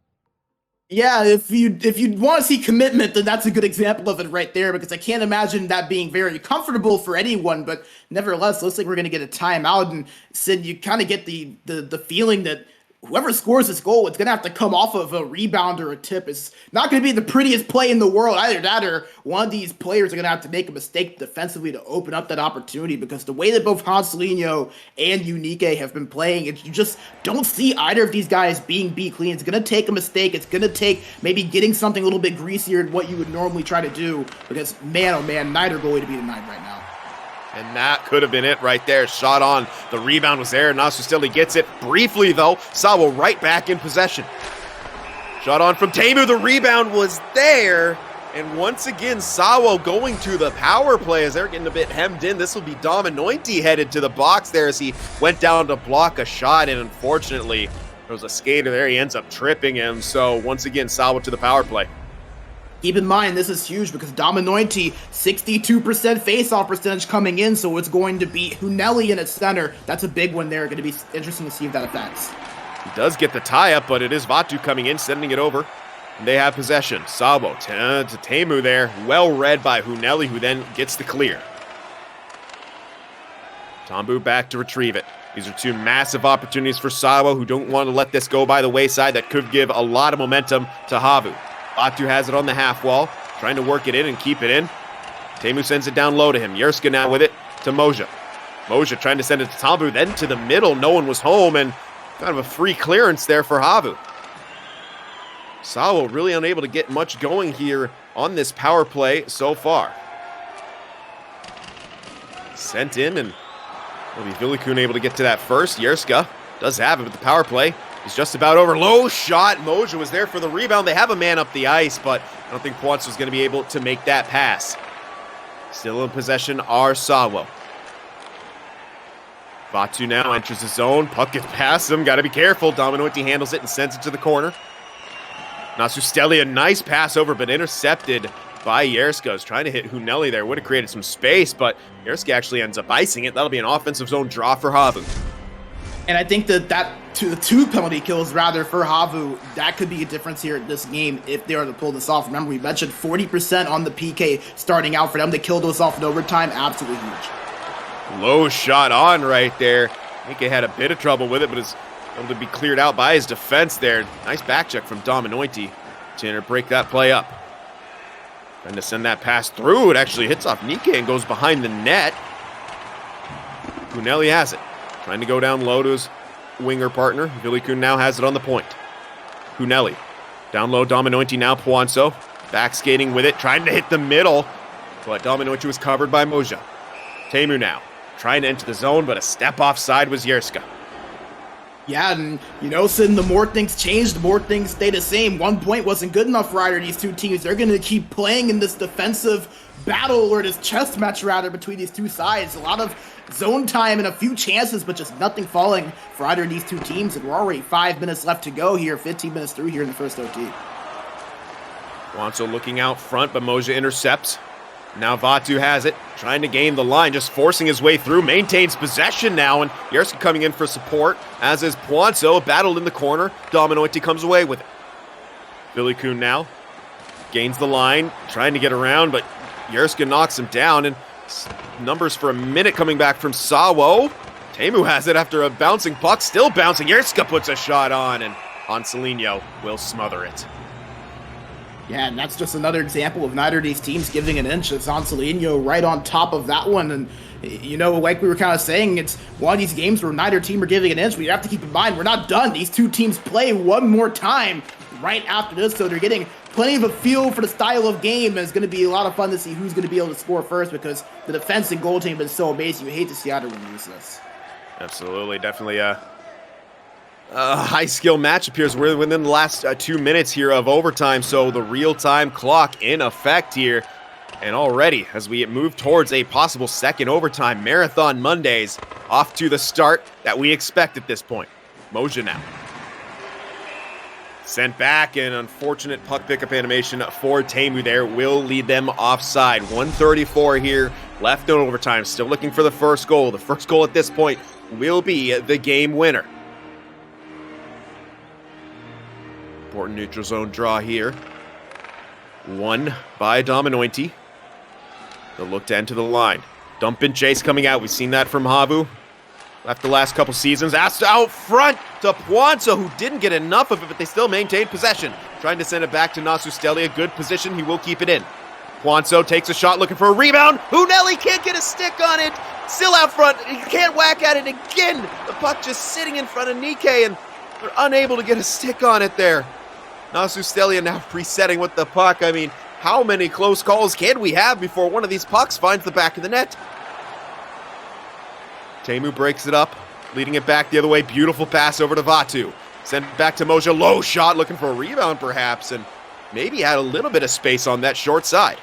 Yeah, if you want to see commitment, then that's a good example of it right there, because I can't imagine that being very comfortable for anyone, but nevertheless, looks like we're going to get a timeout, and Sid, you kind of get the feeling that whoever scores this goal, it's going to have to come off of a rebound or a tip. It's not going to be the prettiest play in the world. Either that or one of these players are going to have to make a mistake defensively to open up that opportunity, because the way that both Hanselino and Unique have been playing, you just don't see either of these guys being clean. It's going to take a mistake. It's going to take maybe getting something a little bit greasier than what you would normally try to do, because, man, oh man, neither goalie to be denied right now. And that could have been it right there. Shot on. The rebound was there. Nasustelli gets it. Briefly, though, SAWO right back in possession. Shot on from Teemu. The rebound was there. And once again, SAWO going to the power play as they're getting a bit hemmed in. This will be Dominoiti headed to the box there as he went down to block a shot. And unfortunately, there was a skater there. He ends up tripping him. So once again, SAWO to the power play. Keep in mind, this is huge because Dominoiti, 62% face-off percentage coming in, so it's going to be Hunelli in its center. That's a big one there. Going to be interesting to see if that affects. He does get the tie-up, but it is Vatu coming in, sending it over. And they have possession. SAWO to Teemu there. Well read by Hunelli, who then gets the clear. Tombu back to retrieve it. These are two massive opportunities for SAWO, who don't want to let this go by the wayside. That could give a lot of momentum to HAVU. Vatu has it on the half wall, trying to work it in and keep it in. Teemu sends it down low to him. Yerska now with it to Moja. Moja trying to send it to Tombu, then to the middle. No one was home, and kind of a free clearance there for HAVU. SAWO really unable to get much going here on this power play so far. Sent in, and will be Vilikun able to get to that first. Yerska does have it, but the power play is just about over. Low shot. Moja was there for the rebound. They have a man up the ice, but I don't think Points was going to be able to make that pass. Still in possession are SAWO. Vatu now enters the zone. Puck gets past him. Got to be careful. Dominoiti handles it and sends it to the corner. Nasustelli, a nice pass over, but intercepted by Yerska. Was trying to hit Hunelli there. Would have created some space, but Yerska actually ends up icing it. That'll be an offensive zone draw for HAVU. And I think that two penalty kills rather for HAVU, that could be a difference here in this game if they were to pull this off. Remember, we mentioned 40% on the PK starting out for them to kill those off in overtime. Absolutely huge. Low shot on right there. I think he had a bit of trouble with it, but is able to be cleared out by his defense there. Nice back check from Dominoiti to break that play up. Trying to send that pass through. It actually hits off Nike and goes behind the net. Hunelli has it. Trying to go down low to his winger partner. Vilikun now has it on the point. Hunelli. Down low, Dominoiti now Poinso. Back skating with it, trying to hit the middle. But Dominoiti was covered by Moja. Teemu now. Trying to enter the zone, but a step offside was Yerska. Yeah, and Sid, the more things change, the more things stay the same. 1 point wasn't good enough for either of these two teams. They're going to keep playing in this defensive battle, or this chess match rather, between these two sides. A lot of zone time and a few chances, but just nothing falling for either of these two teams. And we're already 5 minutes left to go here, 15 minutes through here in the first OT. Wanso looking out front, but Moja intercepts. Now Vatu has it, trying to gain the line, just forcing his way through, maintains possession now, and Yerska coming in for support, as is Puanzo, battled in the corner. Dominoiti comes away with it. Vilikun now gains the line, trying to get around, but Yerska knocks him down, and numbers for a minute coming back from SAWO. Teemu has it after a bouncing puck, still bouncing. Yerska puts a shot on, and Anselino will smother it. Yeah, and that's just another example of neither of these teams giving an inch. It's Anselino right on top of that one. And, you know, like we were kind of saying, it's one of these games where neither team are giving an inch. But you have to keep in mind, we're not done. These two teams play one more time right after this. So they're getting plenty of a feel for the style of game. And it's going to be a lot of fun to see who's going to be able to score first, because the defense and goaltending have been so amazing. You hate to see either one lose this. Absolutely. Definitely a high-skill matchup here. We're within the last 2 minutes here of overtime, so the real-time clock in effect here. And already, as we move towards a possible second overtime, Marathon Mondays off to the start that we expect at this point. Moja now. Sent back, an unfortunate puck pickup animation for Teemu there will lead them offside. 1:34 here, left in overtime. Still looking for the first goal. The first goal at this point will be the game winner. Important neutral zone draw here. Won by Dominoiti. They'll look to enter the line. Dump and chase coming out. We've seen that from HAVU. Left the last couple seasons. Asked out front to Puanzo, who didn't get enough of it, but they still maintained possession. Trying to send it back to Nasustelli. A good position. He will keep it in. Puanzo takes a shot looking for a rebound. Hunelli can't get a stick on it. Still out front. He can't whack at it again. The puck just sitting in front of Nikkei, and they're unable to get a stick on it there. Nasustelli now resetting with the puck. I mean, how many close calls can we have before one of these pucks finds the back of the net? Teemu breaks it up, leading it back the other way. Beautiful pass over to Vatu. Sent back to Moja. Low shot, looking for a rebound perhaps, and maybe had a little bit of space on that short side.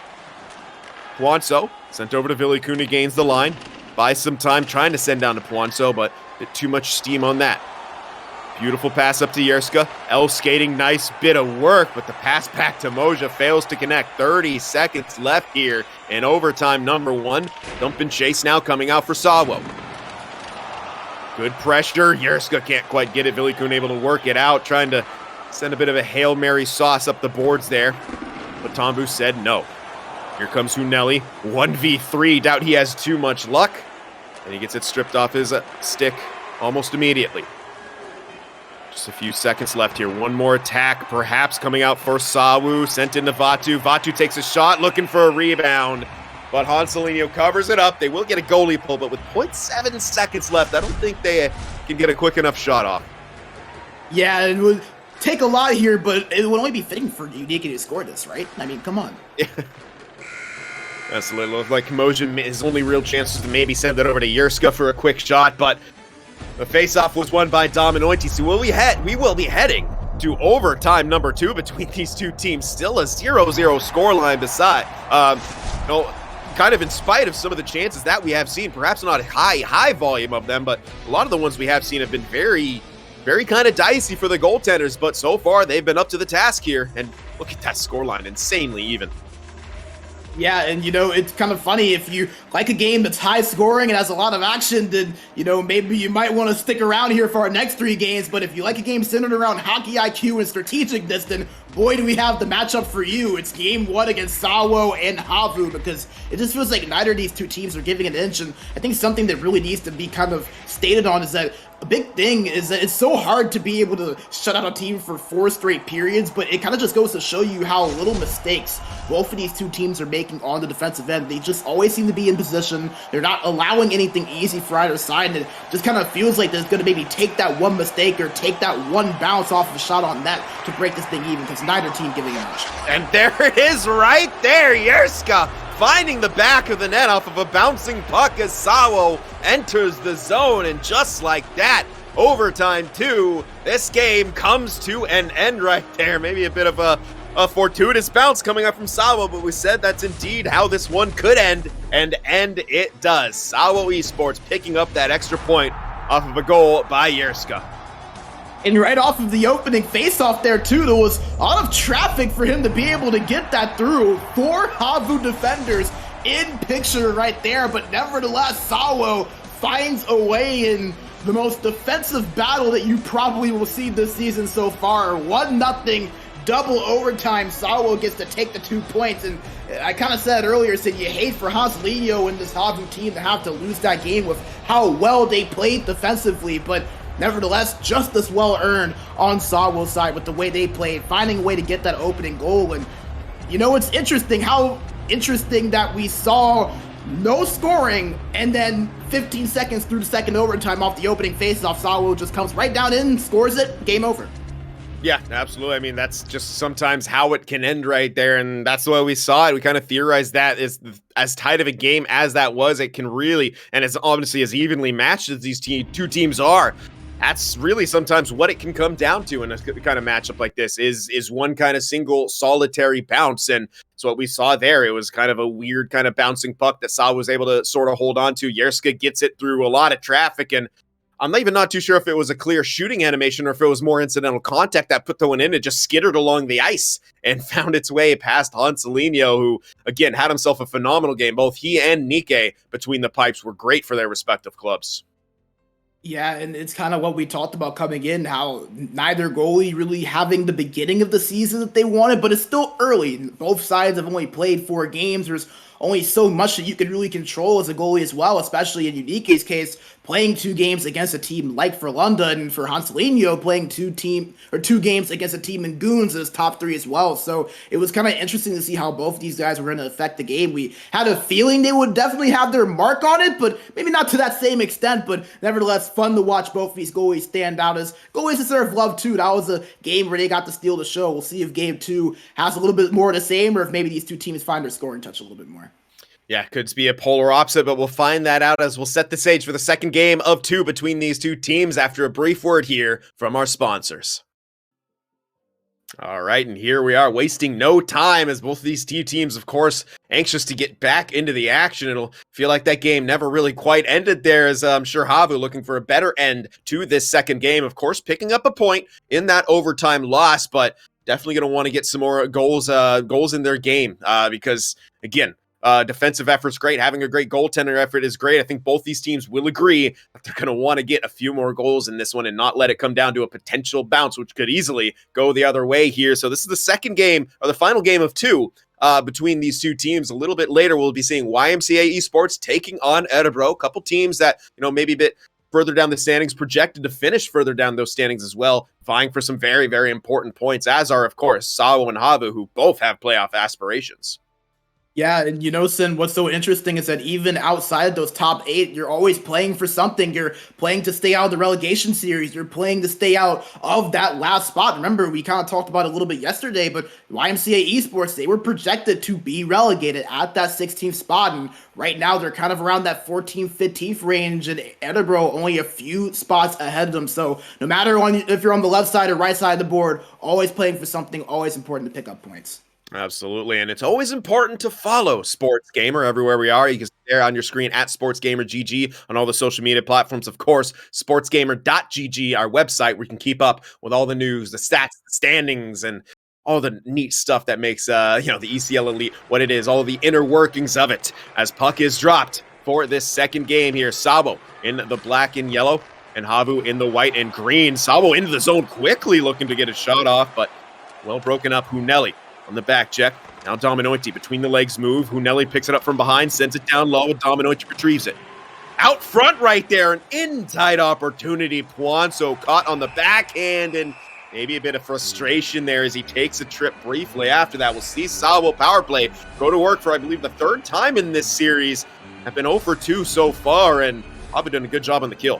Puanzo sent over to Vilikun, gains the line. Buys some time trying to send down to Puanzo, but a bit too much steam on that. Beautiful pass up to Yerska. L skating, nice bit of work, but the pass back to Moja fails to connect. 30 seconds left here in overtime number 1. Dump and chase now coming out for SAWO. Good pressure. Yerska can't quite get it. Vilikun able to work it out, trying to send a bit of a Hail Mary sauce up the boards there. But Tombu said no. Here comes Hunelli. 1v3. Doubt he has too much luck. And he gets it stripped off his stick almost immediately. Just a few seconds left here. One more attack, perhaps coming out for SAWO. Sent into Vatu. Vatu takes a shot, looking for a rebound. But Anselino covers it up. They will get a goalie pull, but with 0.7 seconds left, I don't think they can get a quick enough shot off. Yeah, it would take a lot here, but it would only be fitting for Unique to score this, right? I mean, come on. That's a little like Moja. His only real chance is to maybe send that over to Yerska for a quick shot, but the face-off was won by Dominoiti, so we will be heading to overtime number 2 between these two teams. Still a 0-0 scoreline beside. Kind of in spite of some of the chances that we have seen, perhaps not a high volume of them, but a lot of the ones we have seen have been very, very kind of dicey for the goaltenders, but so far they've been up to the task here, and look at that scoreline, insanely even. Yeah, and you know, it's kind of funny, if you like a game that's high scoring and has a lot of action, then, you know, maybe you might want to stick around here for our next 3 games, but if you like a game centered around hockey IQ and strategicness, then boy, do we have the matchup for you. It's game 1 against SAWO and HAVU, because it just feels like neither of these two teams are giving an inch, and I think something that really needs to be kind of stated on is that a big thing is that it's so hard to be able to shut out a team for 4 straight periods, but it kind of just goes to show you how little mistakes both of these two teams are making on the defensive end. They just always seem to be in position. They're not allowing anything easy for either side, and it just kind of feels like there's going to maybe take that one mistake or take that one bounce off of a shot on net to break this thing even, because neither team giving an inch. And there it is right there, Yerska finding the back of the net off of a bouncing puck as SAWO enters the zone, and just like that, overtime 2, this game comes to an end right there. Maybe a bit of a fortuitous bounce coming up from SAWO, but we said that's indeed how this one could end, and end it does. SAWO Esports picking up that extra point off of a goal by Yerska. And right off of the opening face-off there, too, there was a lot of traffic for him to be able to get that through. 4 HAVU defenders in picture right there, but nevertheless, SAWO finds a way in the most defensive battle that you probably will see this season so far. 1-0 double overtime. SAWO gets to take the 2 points, and I kind of said earlier, said you hate for Hansalino and this HAVU team to have to lose that game with how well they played defensively, but nevertheless, just as well earned on SAWO's side with the way they played, finding a way to get that opening goal. And it's interesting that we saw no scoring, and then 15 seconds through the second overtime off the opening faceoff, SAWO just comes right down in, scores it, game over. Yeah, absolutely. I mean, that's just sometimes how it can end right there, and that's the way we saw it. We kind of theorized that is as tight of a game as that was, it can really, and as obviously as evenly matched as these two teams are, that's really sometimes what it can come down to in a kind of matchup like this is one kind of single solitary bounce. And so what we saw there, it was kind of a weird kind of bouncing puck that SAWO was able to sort of hold on to. Yerska gets it through a lot of traffic, and I'm not too sure if it was a clear shooting animation or if it was more incidental contact that put the one in. It just skittered along the ice and found its way past Hansalino, who, again, had himself a phenomenal game. Both he and Nike between the pipes were great for their respective clubs. Yeah, and it's kind of what we talked about coming in, how neither goalie really having the beginning of the season that they wanted, but it's still early. Both sides have only played 4 games. There's only so much that you can really control as a goalie as well, especially in Unique's case, playing 2 games against a team like Frölunda, and for Hansalino playing 2 games against a team in Goons as top 3 as well. So it was kind of interesting to see how both these guys were going to affect the game. We had a feeling they would definitely have their mark on it, but maybe not to that same extent, but nevertheless fun to watch both of these goalies stand out as goalies deserve love too. That was a game where they got to steal the show. We'll see if game 2 has a little bit more of the same, or if maybe these 2 teams find their scoring touch a little bit more. Yeah, could be a polar opposite, but we'll find that out as we'll set the stage for the second game of 2 between these 2 teams after a brief word here from our sponsors. All right, and here we are, wasting no time as both of these 2 teams, of course, anxious to get back into the action. It'll feel like that game never really quite ended there, as I'm sure HAVU looking for a better end to this second game. Of course, picking up a point in that overtime loss, but definitely going to want to get some more goals in their game because, again, defensive effort's great. Having a great goaltender effort is great. I think both these teams will agree that they're going to want to get a few more goals in this one and not let it come down to a potential bounce, which could easily go the other way here. So this is the second game, or the final game of 2 between these 2 teams. A little bit later, we'll be seeing YMCA Esports taking on Edinburgh. A couple teams that, maybe a bit further down the standings, projected to finish further down those standings as well, vying for some very, very important points, as are, of course, SAWO and HAVU, who both have playoff aspirations. Yeah, and Sin, what's so interesting is that even outside those top 8, you're always playing for something. You're playing to stay out of the relegation series. You're playing to stay out of that last spot. Remember, we kind of talked about it a little bit yesterday, but YMCA Esports, they were projected to be relegated at that 16th spot, and right now they're kind of around that 14th, 15th range, and Edinburgh only a few spots ahead of them. So no matter if you're on the left side or right side of the board, always playing for something, always important to pick up points. Absolutely, and it's always important to follow Sports Gamer everywhere we are. You can see there on your screen at SportsGamerGG on all the social media platforms. Of course, sportsgamer.gg, our website, where you can keep up with all the news, the stats, the standings, and all the neat stuff that makes the ECL Elite what it is, all the inner workings of it. As puck is dropped for this second game here, SAWO in the black and yellow, and HAVU in the white and green. SAWO into the zone quickly, looking to get a shot off, but well broken up. Hunelli on the back check. Now Dominoiti between the legs move. Hunelli picks it up from behind, sends it down low, and Dominoiti retrieves it. Out front right there, an in-tight opportunity. Puanzo caught on the backhand, and maybe a bit of frustration there as he takes a trip briefly. After that, we'll see SAWO power play go to work for, I believe, the 3rd time in this series. Have been 0 for 2 so far, and HAVU done a good job on the kill.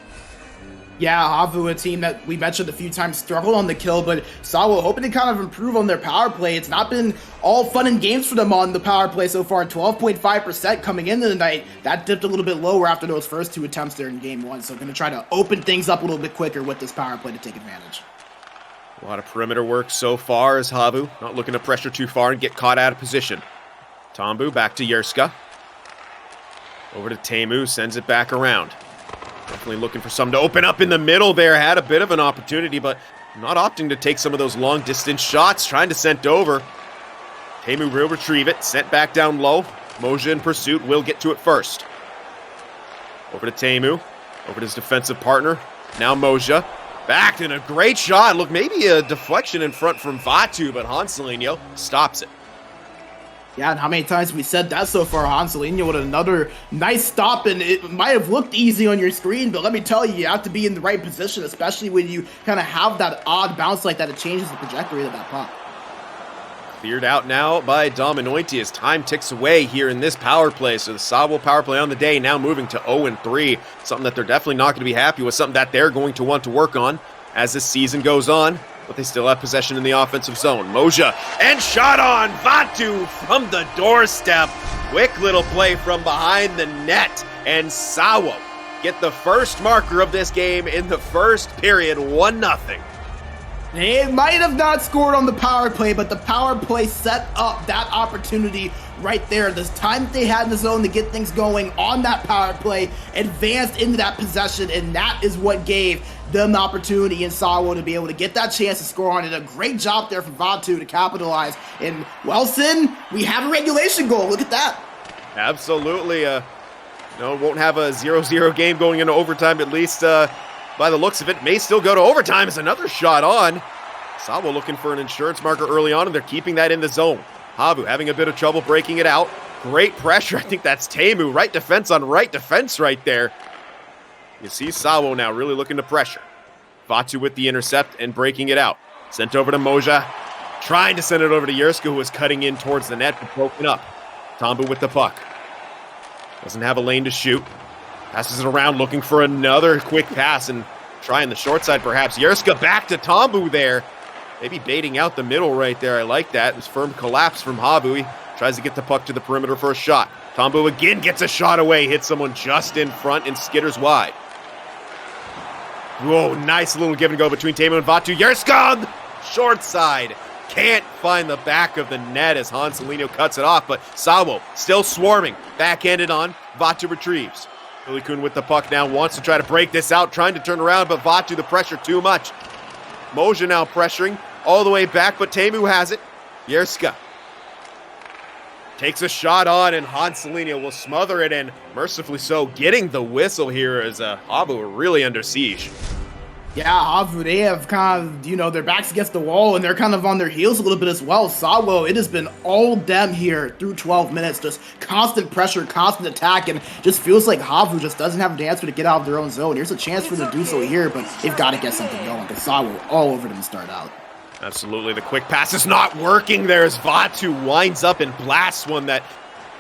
Yeah, HAVU, a team that we mentioned a few times, struggled on the kill, but SAWO hoping to kind of improve on their power play. It's not been all fun and games for them on the power play so far. 12.5% coming into the night. That dipped a little bit lower after those first 2 attempts there in game 1. So going to try to open things up a little bit quicker with this power play to take advantage. A lot of perimeter work so far as HAVU not looking to pressure too far and get caught out of position. Tombu back to Yerska. Over to Teemu, sends it back around. Definitely looking for something to open up in the middle there. Had a bit of an opportunity, but not opting to take some of those long-distance shots. Trying to send over. Teemu will retrieve it. Sent back down low. Moja in pursuit, will get to it first. Over to Teemu, over to his defensive partner. Now Moja, back in a great shot. Look, maybe a deflection in front from Vatu, but Hanselinho stops it. Yeah, and how many times have we said that so far? Hanselinho with another nice stop, and it might have looked easy on your screen, but let me tell you have to be in the right position, especially when you kind of have that odd bounce like that. It changes the trajectory of that puck. Cleared out now by Dominointi as time ticks away here in this power play. So the SAWO power play on the day now moving to 0-3. Something that they're definitely not going to be happy with, something that they're going to want to work on as this season goes on. But they still have possession in the offensive zone. Moja, and shot on Vatu from the doorstep. Quick little play from behind the net. And SAWO get the first marker of this game in the first period, 1-0. They might have not scored on the power play, but the power play set up that opportunity right there. The time that they had in the zone to get things going on that power play advanced into that possession, and that is what gave them the opportunity in SAWO to be able to get that chance to score on it. A great job there from Vatu to capitalize. And Wilson, we have a regulation goal. Look at that. Absolutely. Won't have a 0-0 game going into overtime, at least by the looks of it. May still go to overtime as another shot on. SAWO looking for an insurance marker early on, and they're keeping that in the zone. HAVU having a bit of trouble breaking it out. Great pressure. I think that's Teemu. Right defense on right defense right there. You see SAWO now really looking to pressure. Vatu with the intercept and breaking it out. Sent over to Moja. Trying to send it over to Yerska, who was cutting in towards the net, but broken up. Tambu with the puck. Doesn't have a lane to shoot. Passes it around, looking for another quick pass and trying the short side perhaps. Yerska back to Tambu there. Maybe baiting out the middle right there. I like that. It was firm collapse from HAVU. He tries to get the puck to the perimeter for a shot. Tambu again gets a shot away. Hits someone just in front and skitters wide. Whoa, nice little give and go between Teemu and Vatu. Yerska on the short side. Can't find the back of the net as Hanselinho cuts it off, but SAWO still swarming. Backhanded on. Vatu retrieves. Billy Kuhn with the puck now, wants to try to break this out, trying to turn around, but Vatu, the pressure too much. Moja now pressuring all the way back, but Teemu has it. Yerska takes a shot on, and Hanselinho will smother it, and mercifully so, getting the whistle here as HAVU are really under siege. Yeah, HAVU, they have kind of, their backs against the wall, and they're kind of on their heels a little bit as well. SAWO, it has been all them here through 12 minutes, just constant pressure, constant attack, and just feels like HAVU just doesn't have an answer to get out of their own zone. Here's a chance for them to do so here, but they've got to get something going, because SAWO all over them to start out. Absolutely, the quick pass is not working there as Vatu winds up and blasts one that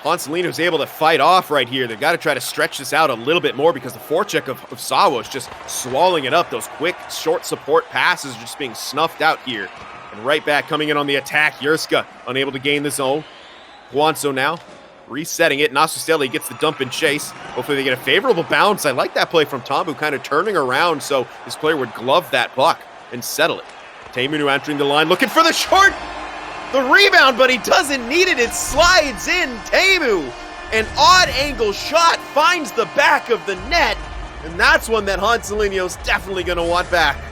Hanselinho is able to fight off right here. They've got to try to stretch this out a little bit more because the forecheck of SAWO is just swallowing it up. Those quick, short support passes are just being snuffed out here. And right back coming in on the attack, Yerska unable to gain the zone. Guanzo now resetting it. Nasusteli gets the dump and chase. Hopefully they get a favorable bounce. I like that play from Tambu, kind of turning around so his player would glove that puck and settle it. Teemu entering the line, looking for the short. The rebound, but he doesn't need it. It slides in. Teemu, an odd angle shot, finds the back of the net, and that's one that Hanselinho's definitely going to want back.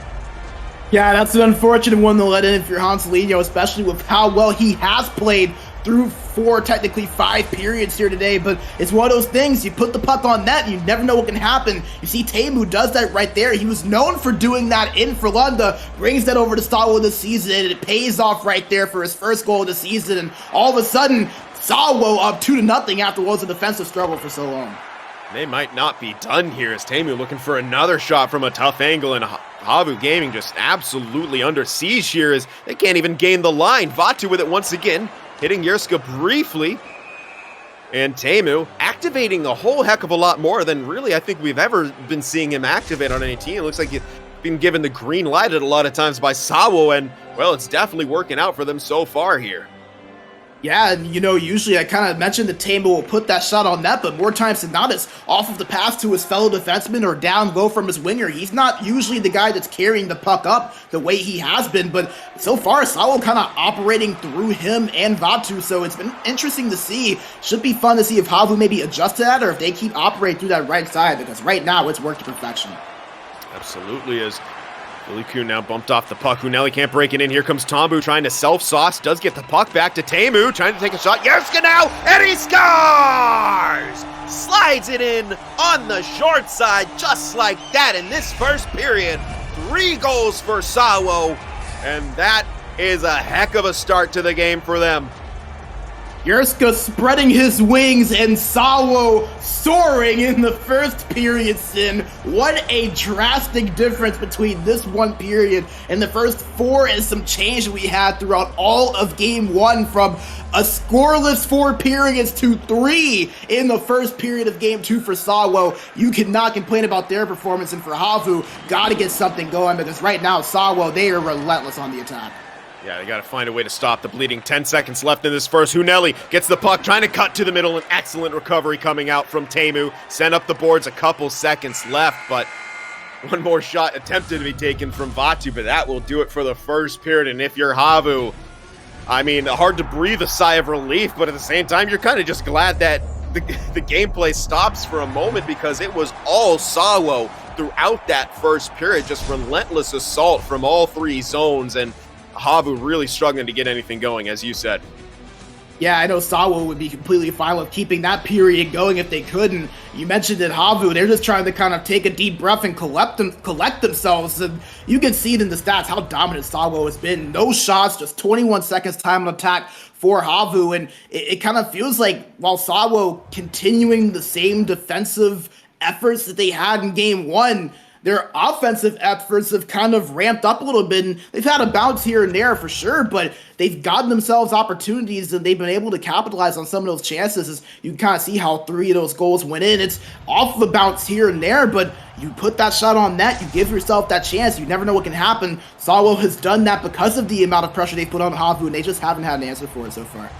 Yeah, that's an unfortunate one to let in if you're Hanselinho, especially with how well he has played through 4, technically 5 periods here today, but it's one of those things, you put the puck on net and you never know what can happen. You see Teemu does that right there. He was known for doing that in Frölunda, brings that over to SAWO this season, and it pays off right there for his first goal of the season, and all of a sudden, SAWO up 2-0 after what was a defensive struggle for so long. They might not be done here as Teemu looking for another shot from a tough angle, and HAVU Gaming just absolutely under siege here as they can't even gain the line. Vatu with it once again, hitting Yerska briefly, and Teemu activating a whole heck of a lot more than really I think we've ever been seeing him activate on any team. It looks like he's been given the green light at a lot of times by SAWO, and well, it's definitely working out for them so far here. Yeah, and usually I kind of mentioned that Teemu will put that shot on net, but more times than not, it's off of the pass to his fellow defenseman or down low from his winger. He's not usually the guy that's carrying the puck up the way he has been, but so far, SAWO kind of operating through him and Vatu, so it's been interesting to see. Should be fun to see if HAVU maybe adjust to that or if they keep operating through that right side, because right now it's worked to perfection. Absolutely is. Billy Kuhn now bumped off the puck. Hunelli can't break it in. Here comes Tombu trying to self-sauce. Does get the puck back to Teemu. Trying to take a shot. Yerska now, and he scores! Slides it in on the short side just like that in this first period. 3 goals for SAWO, and that is a heck of a start to the game for them. Yerska spreading his wings and SAWO soaring in the first period, Sin. What a drastic difference between this one period and the first 4 and some change we had throughout all of game 1, from a scoreless 4 periods to 3 in the first period of game 2 for SAWO. You cannot complain about their performance, and for HAVU, gotta get something going, because right now SAWO, they are relentless on the attack. Yeah, they got to find a way to stop the bleeding. 10 seconds left in this first. Hunelli gets the puck, trying to cut to the middle. An excellent recovery coming out from Teemu. Sent up the boards, a couple seconds left, but one more shot attempted to be taken from Vatu, but that will do it for the first period. And if you're HAVU, I mean, hard to breathe a sigh of relief, but at the same time, you're kind of just glad that the gameplay stops for a moment, because it was all SAWO throughout that first period. Just relentless assault from all 3 zones, and HAVU really struggling to get anything going, as you said. Yeah, I know SAWO would be completely fine with keeping that period going if they couldn't. You mentioned that HAVU, they're just trying to kind of take a deep breath and collect themselves. And you can see it in the stats how dominant SAWO has been. No shots, just 21 seconds time on attack for HAVU. And it kind of feels like while SAWO continuing the same defensive efforts that they had in game 1, their offensive efforts have kind of ramped up a little bit, and they've had a bounce here and there for sure, but they've gotten themselves opportunities, and they've been able to capitalize on some of those chances. As you can kind of see how 3 of those goals went in. It's off the bounce here and there, but you put that shot on net, you give yourself that chance. You never know what can happen. SAWO has done that because of the amount of pressure they put on HAVU, and they just haven't had an answer for it so far.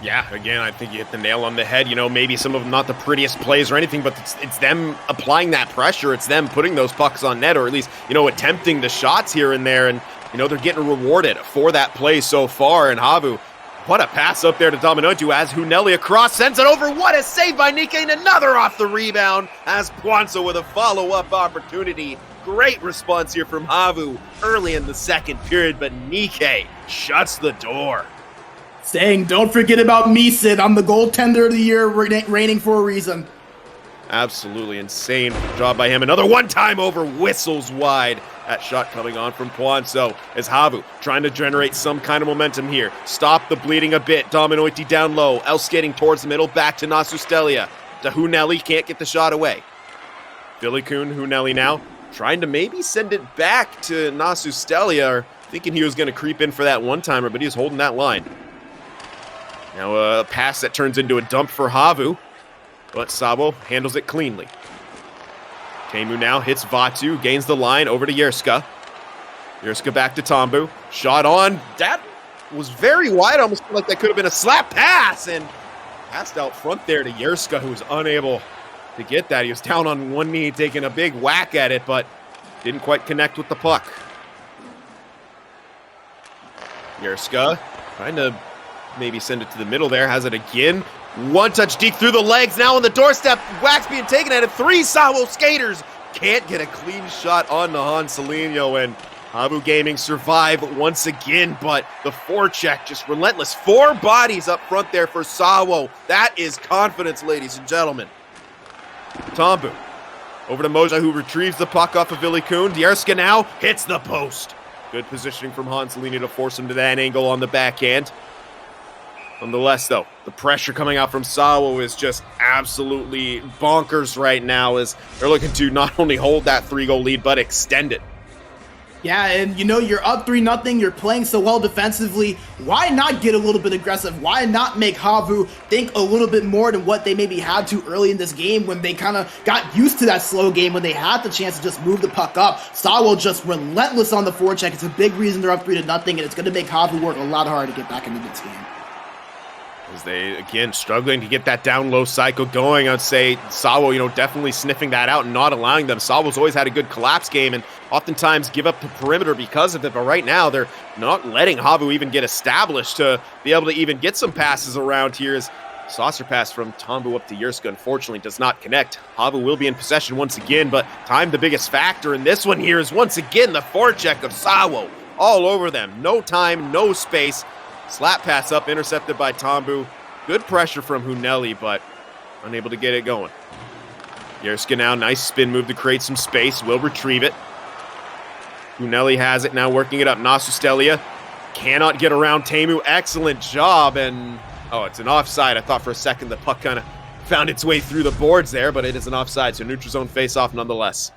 Yeah, again, I think you hit the nail on the head. You know, maybe some of them not the prettiest plays or anything, but it's them applying that pressure. It's them putting those pucks on net, or at least, you know, attempting the shots here and there. And, you know, they're getting rewarded for that play so far. And HAVU, what a pass up there to Dominontu as Hunelli across, sends it over. What a save by Nike, and another off the rebound as Puanzo with a follow-up opportunity. Great response here from HAVU early in the second period, but Nike shuts the door. Saying, don't forget about me, Sid. I'm the goaltender of the year, reigning for a reason. Absolutely insane job by him. Another one-time over, whistles wide. That shot coming on from Puanzo as HAVU trying to generate some kind of momentum here. Stop the bleeding a bit. Dominoiti down low. El skating towards the middle. Back to Nasustelia. To Hunelli. Can't get the shot away. Billy Kuhn, Hunelli now trying to maybe send it back to Nasustelia, thinking he was going to creep in for that one-timer, but he's holding that line. Now a pass that turns into a dump for HAVU, but SAWO handles it cleanly. Teemu now hits Vatu, gains the line over to Yerska. Yerska back to Tombu. Shot on. That was very wide, almost like that could have been a slap pass, and passed out front there to Yerska, who was unable to get that. He was down on one knee, taking a big whack at it, but didn't quite connect with the puck. Yerska trying to maybe send it to the middle there. Has it again. One touch deep through the legs. Now on the doorstep. Wax being taken at it. 3 SAWO skaters. Can't get a clean shot on Nahan Salinho. And HAVU Gaming survive once again. But the forecheck just relentless. 4 bodies up front there for SAWO. That is confidence, ladies and gentlemen. Tombu over to Moja, who retrieves the puck off of Billy Kuhn. Dierska now hits the post. Good positioning from Hanselini to force him to that angle on the backhand. Nonetheless, though, the pressure coming out from SAWO is just absolutely bonkers right now, as they're looking to not only hold that 3-goal lead, but extend it. Yeah, and you know, you're up 3-0, you're playing so well defensively. Why not get a little bit aggressive? Why not make HAVU think a little bit more than what they maybe had to early in this game, when they kind of got used to that slow game, when they had the chance to just move the puck up? SAWO just relentless on the forecheck. It's a big reason they're up 3-0, and it's going to make HAVU work a lot harder to get back into this game. As they, again, struggling to get that down-low cycle going. I'd say SAWO, you know, definitely sniffing that out and not allowing them. SAWO's always had a good collapse game and oftentimes give up the perimeter because of it, but right now they're not letting HAVU even get established to be able to even get some passes around here, as Saucer pass from Tombu up to Yerska unfortunately does not connect. HAVU will be in possession once again, but time the biggest factor in this one here is once again the forecheck of SAWO. All over them. No time, no space. Slap pass up, intercepted by Tombu. Good pressure from Huneli, but unable to get it going. Yerska now, nice spin move to create some space. Will retrieve it. Huneli has it now, working it up. Nasustelia cannot get around Teemu. Excellent job, and oh, it's an offside. I thought for a second the puck kind of found its way through the boards there, but it is an offside, so neutral zone face-off nonetheless.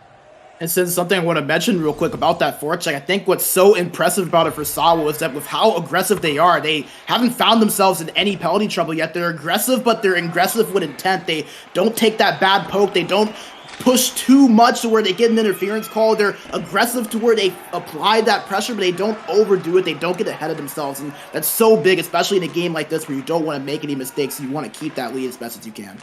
And since something I want to mention real quick about that forecheck, I think what's so impressive about it for SAWO is that with how aggressive they are, they haven't found themselves in any penalty trouble yet. They're aggressive, but they're aggressive with intent. They don't take that bad poke. They don't push too much to where they get an interference call. They're aggressive to where they apply that pressure, but they don't overdo it. They don't get ahead of themselves, and that's so big, especially in a game like this where you don't want to make any mistakes. You want to keep that lead as best as you can.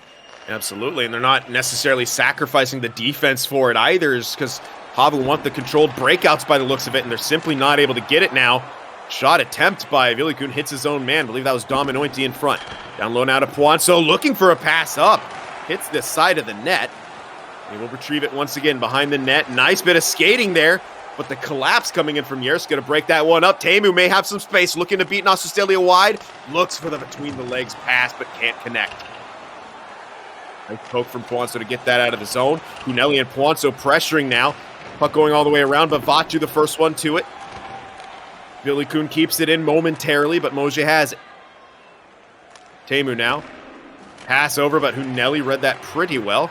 Absolutely, and they're not necessarily sacrificing the defense for it either, because HAVU want the controlled breakouts by the looks of it, and they're simply not able to get it now. Shot attempt by Villikun hits his own man. I believe that was Dominointi in front. Down low now to Puanso, looking for a pass up. Hits the side of the net. He will retrieve it once again behind the net. Nice bit of skating there, but the collapse coming in from Yerska to break that one up. Teemu may have some space, looking to beat Nasustelia wide. Looks for the between the legs pass, but can't connect. Nice poke from Puanso to get that out of the zone. Huneli and Puanso pressuring now. Puck going all the way around, but Vatu the first one to it. Villikun keeps it in momentarily, but Moje has it. Teemu now. Pass over, but Huneli read that pretty well.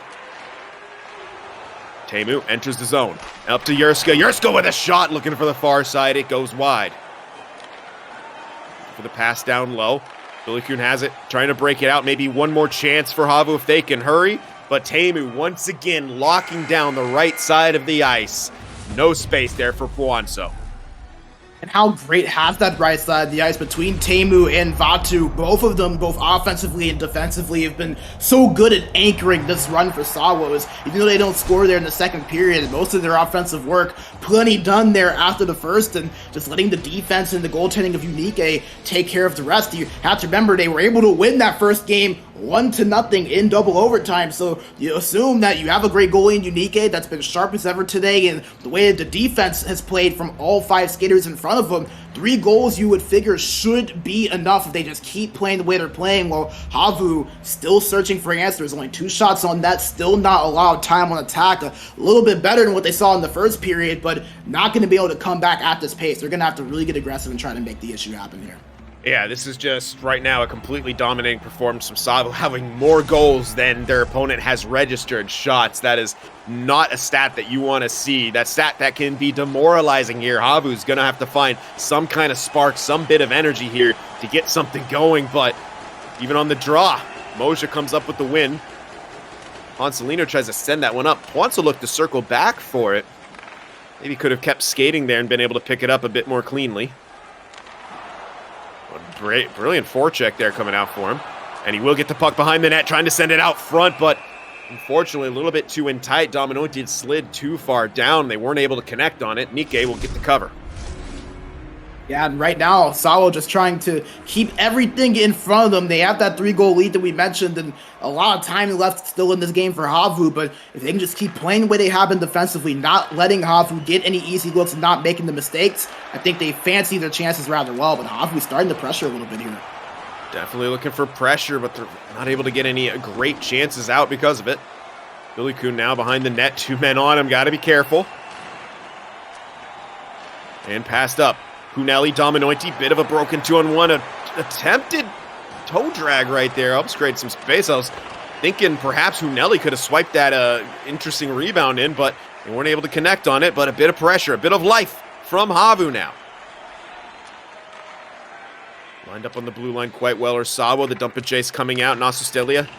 Teemu enters the zone. Up to Yerska. Yerska with a shot, looking for the far side. It goes wide. For the pass down low. Villikun has it, trying to break it out. Maybe one more chance for HAVU if they can hurry. But Teemu once again locking down the right side of the ice. No space there for Puanso. And how great has that right side of the ice between Teemu and Vatu. Both of them, both offensively and defensively, have been so good at anchoring this run for SAWO. Even though they don't score there in the second period, most of their offensive work plenty done there after the first, and just letting the defense and the goaltending of Unique take care of the rest. You have to remember they were able to win that first game 1-0 in double overtime, so you assume that you have a great goalie in Unique that's been sharp as ever today, and the way the defense has played from all 5 skaters in front of them, 3 goals you would figure should be enough if they just keep playing the way they're playing, while HAVU still searching for answers. Only 2 shots on net, still not allowed time on attack. A little bit better than what they saw in the first period, but not going to be able to come back at this pace. They're going to have to really get aggressive and try to make the issue happen here. Yeah, this is just, right now, a completely dominating performance from SAWO, having more goals than their opponent has registered shots. That is not a stat that you want to see. That stat that can be demoralizing here. HAVU's going to have to find some kind of spark, some bit of energy here to get something going, but even on the draw, Moja comes up with the win. Ponsolino tries to send that one up. Puanso looked to circle back for it. Maybe could have kept skating there and been able to pick it up a bit more cleanly. Great, brilliant forecheck there coming out for him. And he will get the puck behind the net, trying to send it out front, but unfortunately a little bit too in tight. Dominointi slid too far down. They weren't able to connect on it. Nikkei will get the cover. Yeah, and right now, SAWO just trying to keep everything in front of them. They have that 3-goal lead that we mentioned, and a lot of time left still in this game for HAVU, but if they can just keep playing the way they have been defensively, not letting HAVU get any easy looks and not making the mistakes, I think they fancy their chances rather well, but HAVU's starting to pressure a little bit here. Definitely looking for pressure, but they're not able to get any great chances out because of it. Villikun now behind the net, 2 men on him, gotta be careful. And passed up. Huneli, Dominointi, bit of a broken 2-on-1, attempted toe drag right there, helps create some space. I was thinking perhaps Huneli could have swiped that interesting rebound in, but they weren't able to connect on it, but a bit of pressure, a bit of life from HAVU now. Lined up on the blue line quite well, or SAWO, the dump and chase coming out, Nasustelia.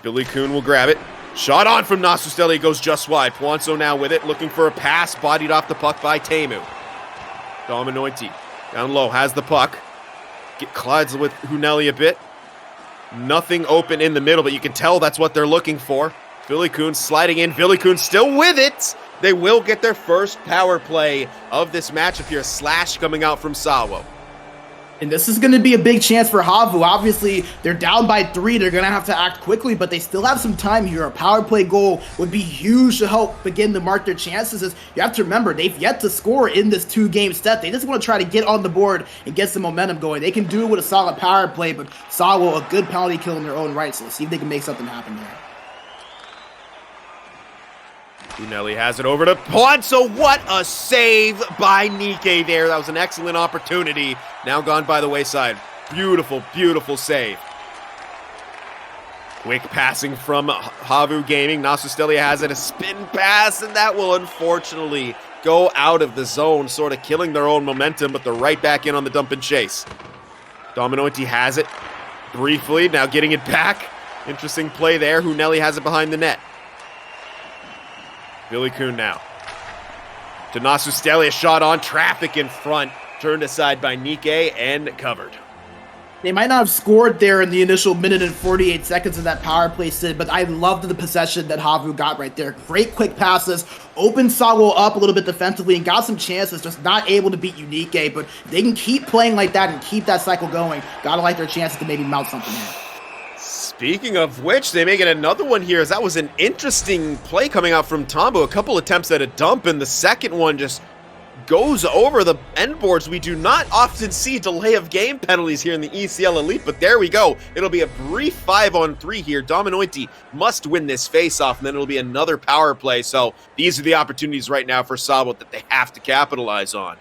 Villikun will grab it. Shot on from Nasustelia, goes just wide. Puanso now with it, looking for a pass, bodied off the puck by Teemu. Dominointi down low, has the puck. Collides with Huneli a bit. Nothing open in the middle, but you can tell that's what they're looking for. Villikun sliding in. Villikun still with it. They will get their first power play of this matchup here. Slash coming out from SAWO. And this is going to be a big chance for HAVU. Obviously, they're down by 3. They're going to have to act quickly, but they still have some time here. A power play goal would be huge to help begin to mark their chances. As you have to remember, they've yet to score in this 2-game set. They just want to try to get on the board and get some momentum going. They can do it with a solid power play, but SAWO, a good penalty kill in their own right. So let's see if they can make something happen here. Unelli has it over to Ponso. What a save by Nike there. That was an excellent opportunity. Now gone by the wayside. Beautiful, beautiful save. Quick passing from HAVU Gaming. Nasustelia has it, a spin pass, and that will unfortunately go out of the zone, sort of killing their own momentum, but they're right back in on the dump and chase. Dominointi has it briefly, now getting it back. Interesting play there. Hunelli has it behind the net. Billy Kuhn now. To Nasustelia, shot on, traffic in front. Turned aside by Nike and covered. They might not have scored there in the initial minute and 48 seconds of that power play, Sid, but I loved the possession that HAVU got right there. Great quick passes, opened SAWO up a little bit defensively and got some chances, just not able to beat Unique, but they can keep playing like that and keep that cycle going. Gotta like their chances to maybe mount something here. Speaking of which, they may get another one here, as that was an interesting play coming out from Tombo. A couple attempts at a dump, and the second one just goes over the end boards. We do not often see delay of game penalties here in the ECL Elite, but there we go. It'll be a brief 5-on-3 here. Dominointi must win this face-off, and then it'll be another power play. So these are the opportunities right now for SAWO that they have to capitalize on.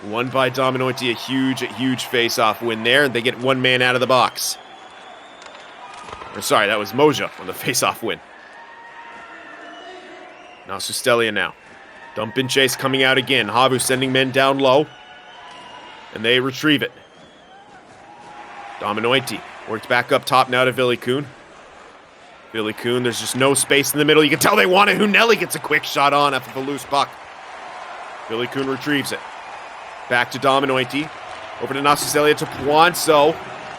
Won by Dominointi, a huge face-off win there, and they get one man out of the box. Or sorry, that was Moja on the face-off win. Now Sustelia now. Dump and chase coming out again. HAVU sending men down low. And they retrieve it. Dominointi worked back up top now to Billy Kuhn. Billy Kuhn, there's just no space in the middle. You can tell they want it. Hunelli gets a quick shot on after the loose puck. Billy Kuhn retrieves it. Back to Dominointi. Over to Nasustelia to Puanso.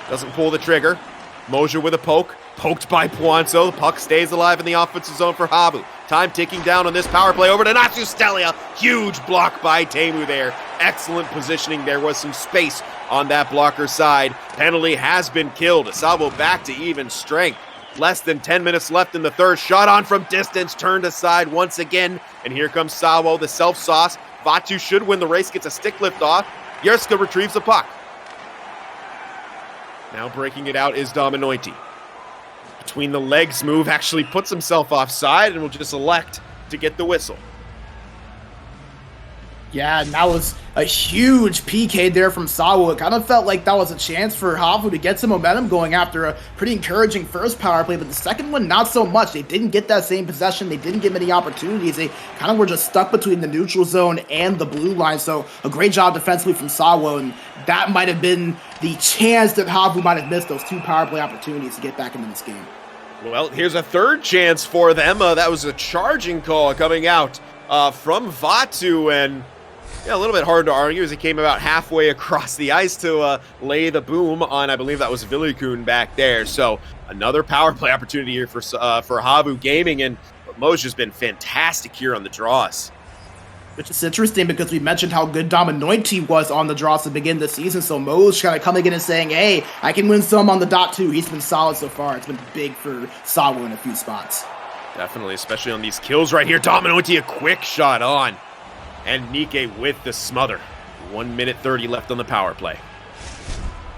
Doesn't pull the trigger. Moja with a poke. Poked by Puanso. The puck stays alive in the offensive zone for HAVU. Time ticking down on this power play. Over to Nasustelia. Huge block by Teemu there. Excellent positioning. There was some space on that blocker side. Penalty has been killed. SAWO back to even strength. Less than 10 minutes left in the third. Shot on from distance. Turned aside once again. And here comes SAWO, the self-sauce. Vatu should win the race. Gets a stick lift off. Yerska retrieves the puck. Now breaking it out is Dominointi. Between the legs move, actually puts himself offside and will just elect to get the whistle. Yeah, and that was a huge PK there from SAWO. It kind of felt like that was a chance for HAVU to get some momentum going after a pretty encouraging first power play, but the second one, not so much. They didn't get that same possession. They didn't get many opportunities. They kind of were just stuck between the neutral zone and the blue line, so a great job defensively from SAWO, and that might have been the chance that HAVU might have missed those 2 power play opportunities to get back into this game. Well, here's a third chance for them. That was a charging call coming out from Vatu, and yeah, a little bit hard to argue as he came about halfway across the ice to lay the boom on, I believe that was Villikun back there. So another power play opportunity here for HAVU Gaming, and Moja's been fantastic here on the draws. Which is interesting because we mentioned how good Dominointi was on the draws to begin the season, so Mo's kind of coming in and saying, hey, I can win some on the dot too. He's been solid so far. It's been big for SAWO in a few spots. Definitely, especially on these kills right here. Dominointi, a quick shot on. And Nike with the smother. 1 minute 30 left on the power play.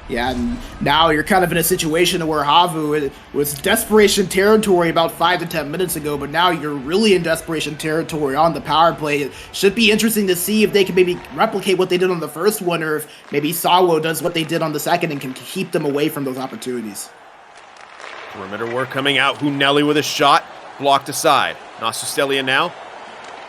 Yeah, and now you're kind of in a situation where HAVU was desperation territory about 5 to 10 minutes ago, but now you're really in desperation territory on the power play. It should be interesting to see if they can maybe replicate what they did on the first one, or if maybe SAWO does what they did on the second and can keep them away from those opportunities. Perimeter work coming out. Hunelli with a shot. Blocked aside. Nasustelia now.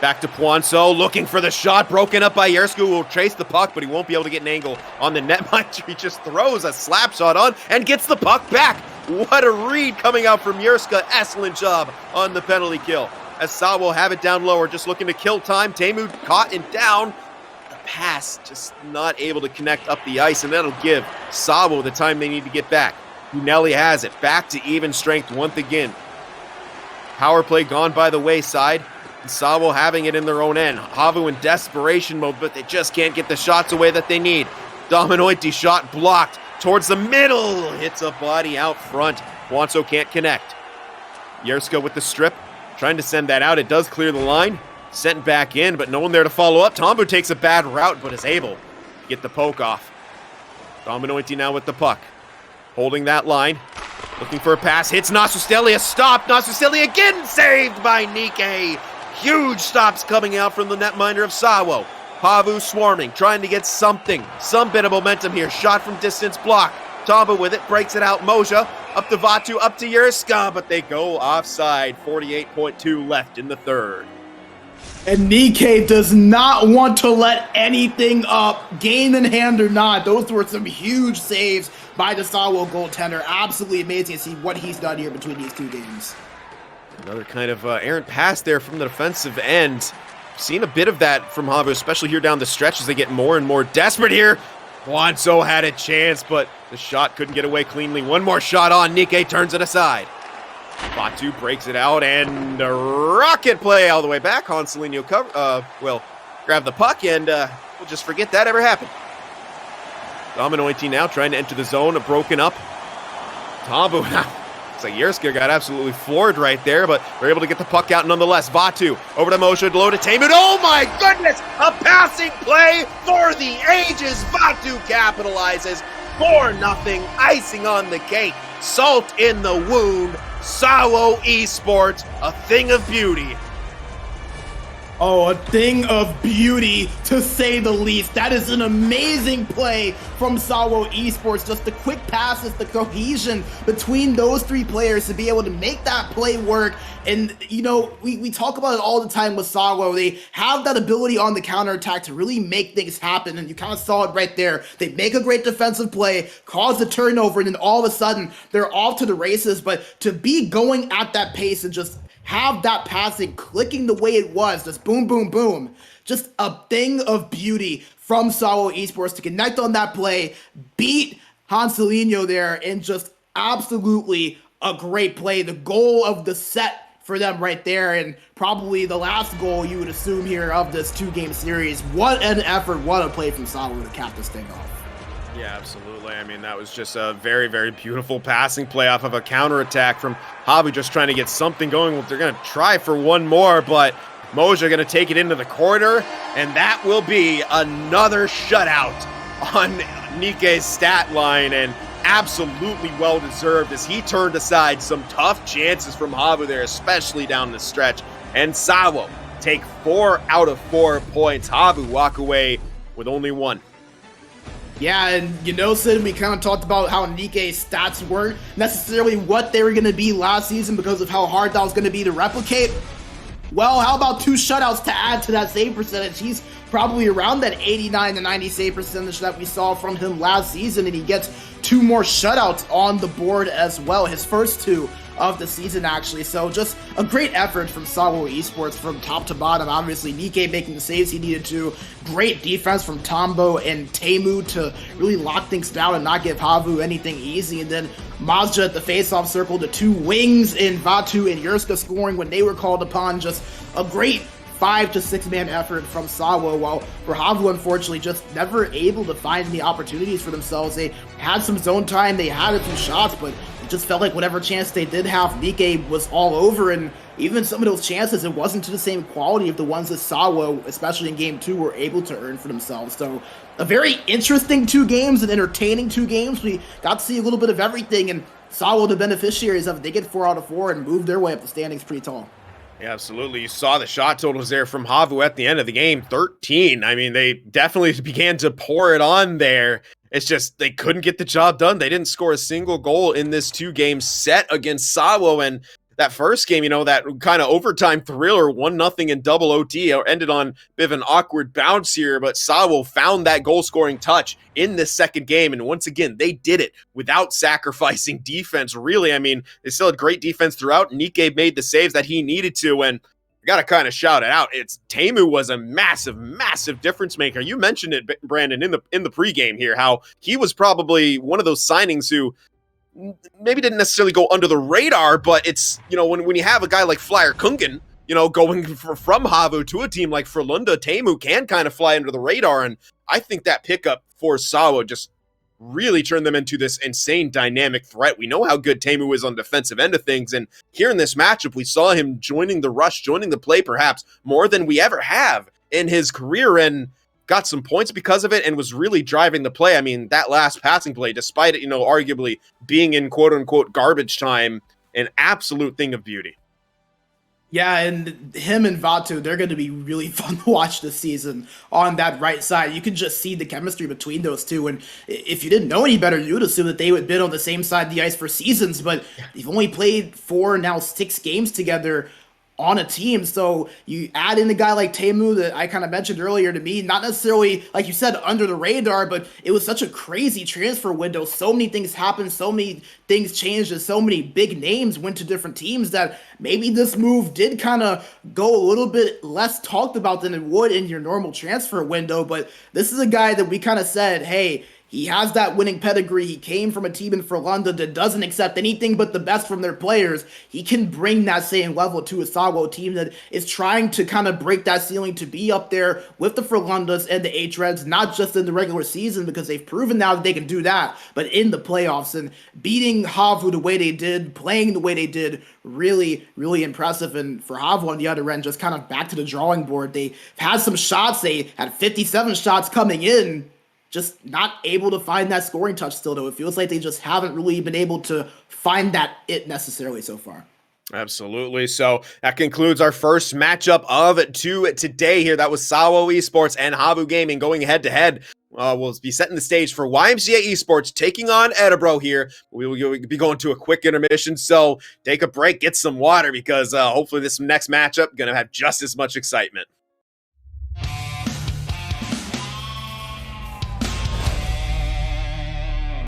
Back to Puanso, looking for the shot, broken up by Yerska, who will chase the puck, but he won't be able to get an angle on the net. He just throws a slap shot on and gets the puck back. What a read coming out from Yerska. Excellent job on the penalty kill. As SAWO have it down lower, just looking to kill time. Teemu caught and down. The pass just not able to connect up the ice, and that'll give SAWO the time they need to get back. Hunelli has it, back to even strength once again. Power play gone by the wayside. And SAWO having it in their own end. HAVU in desperation mode, but they just can't get the shots away that they need. Dominoiti shot blocked towards the middle. Hits a body out front. Wanso can't connect. Yerska with the strip, trying to send that out. It does clear the line. Sent back in, but no one there to follow up. Tombu takes a bad route, but is able to get the poke off. Dominoiti now with the puck. Holding that line. Looking for a pass. Hits Nasustelia. Stopped. Nasustelia again saved by Nike. Huge stops coming out from the netminder of SAWO. HAVU swarming, trying to get something. Some bit of momentum here. Shot from distance block. Tombu with it. Breaks it out. Moja. Up to Vatu. Up to Yerska. But they go offside. 48.2 left in the third. And Nike does not want to let anything up, game in hand or not. Those were some huge saves by the SAWO goaltender. Absolutely amazing to see what he's done here between these two games. Another kind of errant pass there from the defensive end. Seen a bit of that from HAVU, especially here down the stretch as they get more and more desperate here. Wanso had a chance, but the shot couldn't get away cleanly. One more shot on. Nike turns it aside. Batu breaks it out, and a rocket play all the way back. Hanselino grab the puck, and we'll just forget that ever happened. Dominoiti now trying to enter the zone, broken up. Tombu, it's like Yerska got absolutely floored right there, but they're able to get the puck out nonetheless. Vatu over to Moshe, low to Tamu. Oh my goodness! A passing play for the ages. Vatu capitalizes. 4-0, icing on the cake. Salt in the wound. SAWO Esports, a thing of beauty. Oh, a thing of beauty, to say the least. That is an amazing play from SAWO Esports. Just the quick passes, the cohesion between those three players to be able to make that play work. And, you know, we talk about it all the time with SAWO. They have that ability on the counterattack to really make things happen. And you kind of saw it right there. They make a great defensive play, cause a turnover, and then all of a sudden they're off to the races. But to be going at that pace and just have that passing clicking the way it was, just boom, boom, boom. Just a thing of beauty from SAWO Esports to connect on that play, beat Hanselino there, and just absolutely a great play. The goal of the set for them right there, and probably the last goal you would assume here of this two-game series. What an effort, what a play from SAWO to cap this thing off. Yeah, absolutely. I mean, that was just a very, very beautiful passing play off of a counterattack from HAVU, just trying to get something going. They're going to try for one more, but Moja going to take it into the corner, and that will be another shutout on Nike's stat line, and absolutely well-deserved as he turned aside some tough chances from HAVU there, especially down the stretch. And SAWO take 4 out of 4 points. HAVU walk away with only 1. Yeah, and you know, Sid, we kind of talked about how Nike's stats weren't necessarily what they were going to be last season because of how hard that was going to be to replicate. Well, how about 2 shutouts to add to that save percentage? He's probably around that 89 to 90 save percentage that we saw from him last season, and he gets 2 more shutouts on the board as well, his first 2 of the season, actually. So just a great effort from SAWO Esports from top to bottom. Obviously, Nike making the saves he needed to. Great defense from Tombo and Tamu to really lock things down and not give HAVU anything easy. And then Mazda at the face-off circle, the 2 wings in Vatu and Yerska scoring when they were called upon. Just a great 5 to 6 man effort from SAWO, while for HAVU, unfortunately, just never able to find any opportunities for themselves. They had some zone time, they had a few shots, but it just felt like whatever chance they did have, Nike was all over, and even some of those chances, it wasn't to the same quality of the ones that SAWO, especially in Game 2, were able to earn for themselves. So a very interesting 2 games, and entertaining 2 games. We got to see a little bit of everything, and SAWO, the beneficiaries of it, they get 4 out of 4 and move their way up the standings pretty tall. Yeah, absolutely. You saw the shot totals there from HAVU at the end of the game, 13. I mean, they definitely began to pour it on there. It's just they couldn't get the job done. They didn't score a single goal in this 2-game set against SAWO, and that first game, you know, that kind of overtime thriller, 1-0 in double OT, ended on a bit of an awkward bounce here, but SAWO found that goal-scoring touch in this second game, and once again, they did it without sacrificing defense, really. I mean, they still had great defense throughout. Nike made the saves that he needed to, and I got to kind of shout it out. Tamu was a massive, massive difference maker. You mentioned it, Brandon, in the pregame here, how he was probably one of those signings who maybe didn't necessarily go under the radar, but it's, you know, when you have a guy like Flyer Kungen, going from HAVU to a team like Frölunda, Teemu can kind of fly under the radar. And I think that pickup for SAWO just really turned them into this insane dynamic threat. We know how good Teemu is on the defensive end of things. And here in this matchup, we saw him joining the rush, joining the play perhaps more than we ever have in his career, and got some points because of it and was really driving the play. I mean, that last passing play, despite it, arguably being in quote unquote garbage time, an absolute thing of beauty. Yeah, and him and Vatu, they're going to be really fun to watch this season on that right side. You can just see the chemistry between those two. And if you didn't know any better, you would assume that they would have been on the same side of the ice for seasons. But they've only played 4, now 6 games together on a team. So you add in a guy like Teemu that I kind of mentioned earlier, to me, not necessarily, like you said, under the radar, but it was such a crazy transfer window. So many things happened, so many things changed, and so many big names went to different teams that maybe this move did kind of go a little bit less talked about than it would in your normal transfer window. But this is a guy that we kind of said, hey, he has that winning pedigree. He came from a team in Frölunda that doesn't accept anything but the best from their players. He can bring that same level to a SAWO team that is trying to kind of break that ceiling to be up there with the Frölundas and the H-Reds, not just in the regular season, because they've proven now that they can do that, but in the playoffs. And beating HAVU the way they did, playing the way they did, really, really impressive. And for HAVU on the other end, just kind of back to the drawing board. They had some shots. They had 57 shots coming in, just not able to find that scoring touch still, though. It feels like they just haven't really been able to find that it necessarily so far. Absolutely. So that concludes our first matchup of today here. That was SAWO Esports and HAVU Gaming going head-to-head. We'll be setting the stage for YMCA Esports taking on Edinburgh here. We will be going to a quick intermission, so take a break, get some water, because hopefully this next matchup going to have just as much excitement.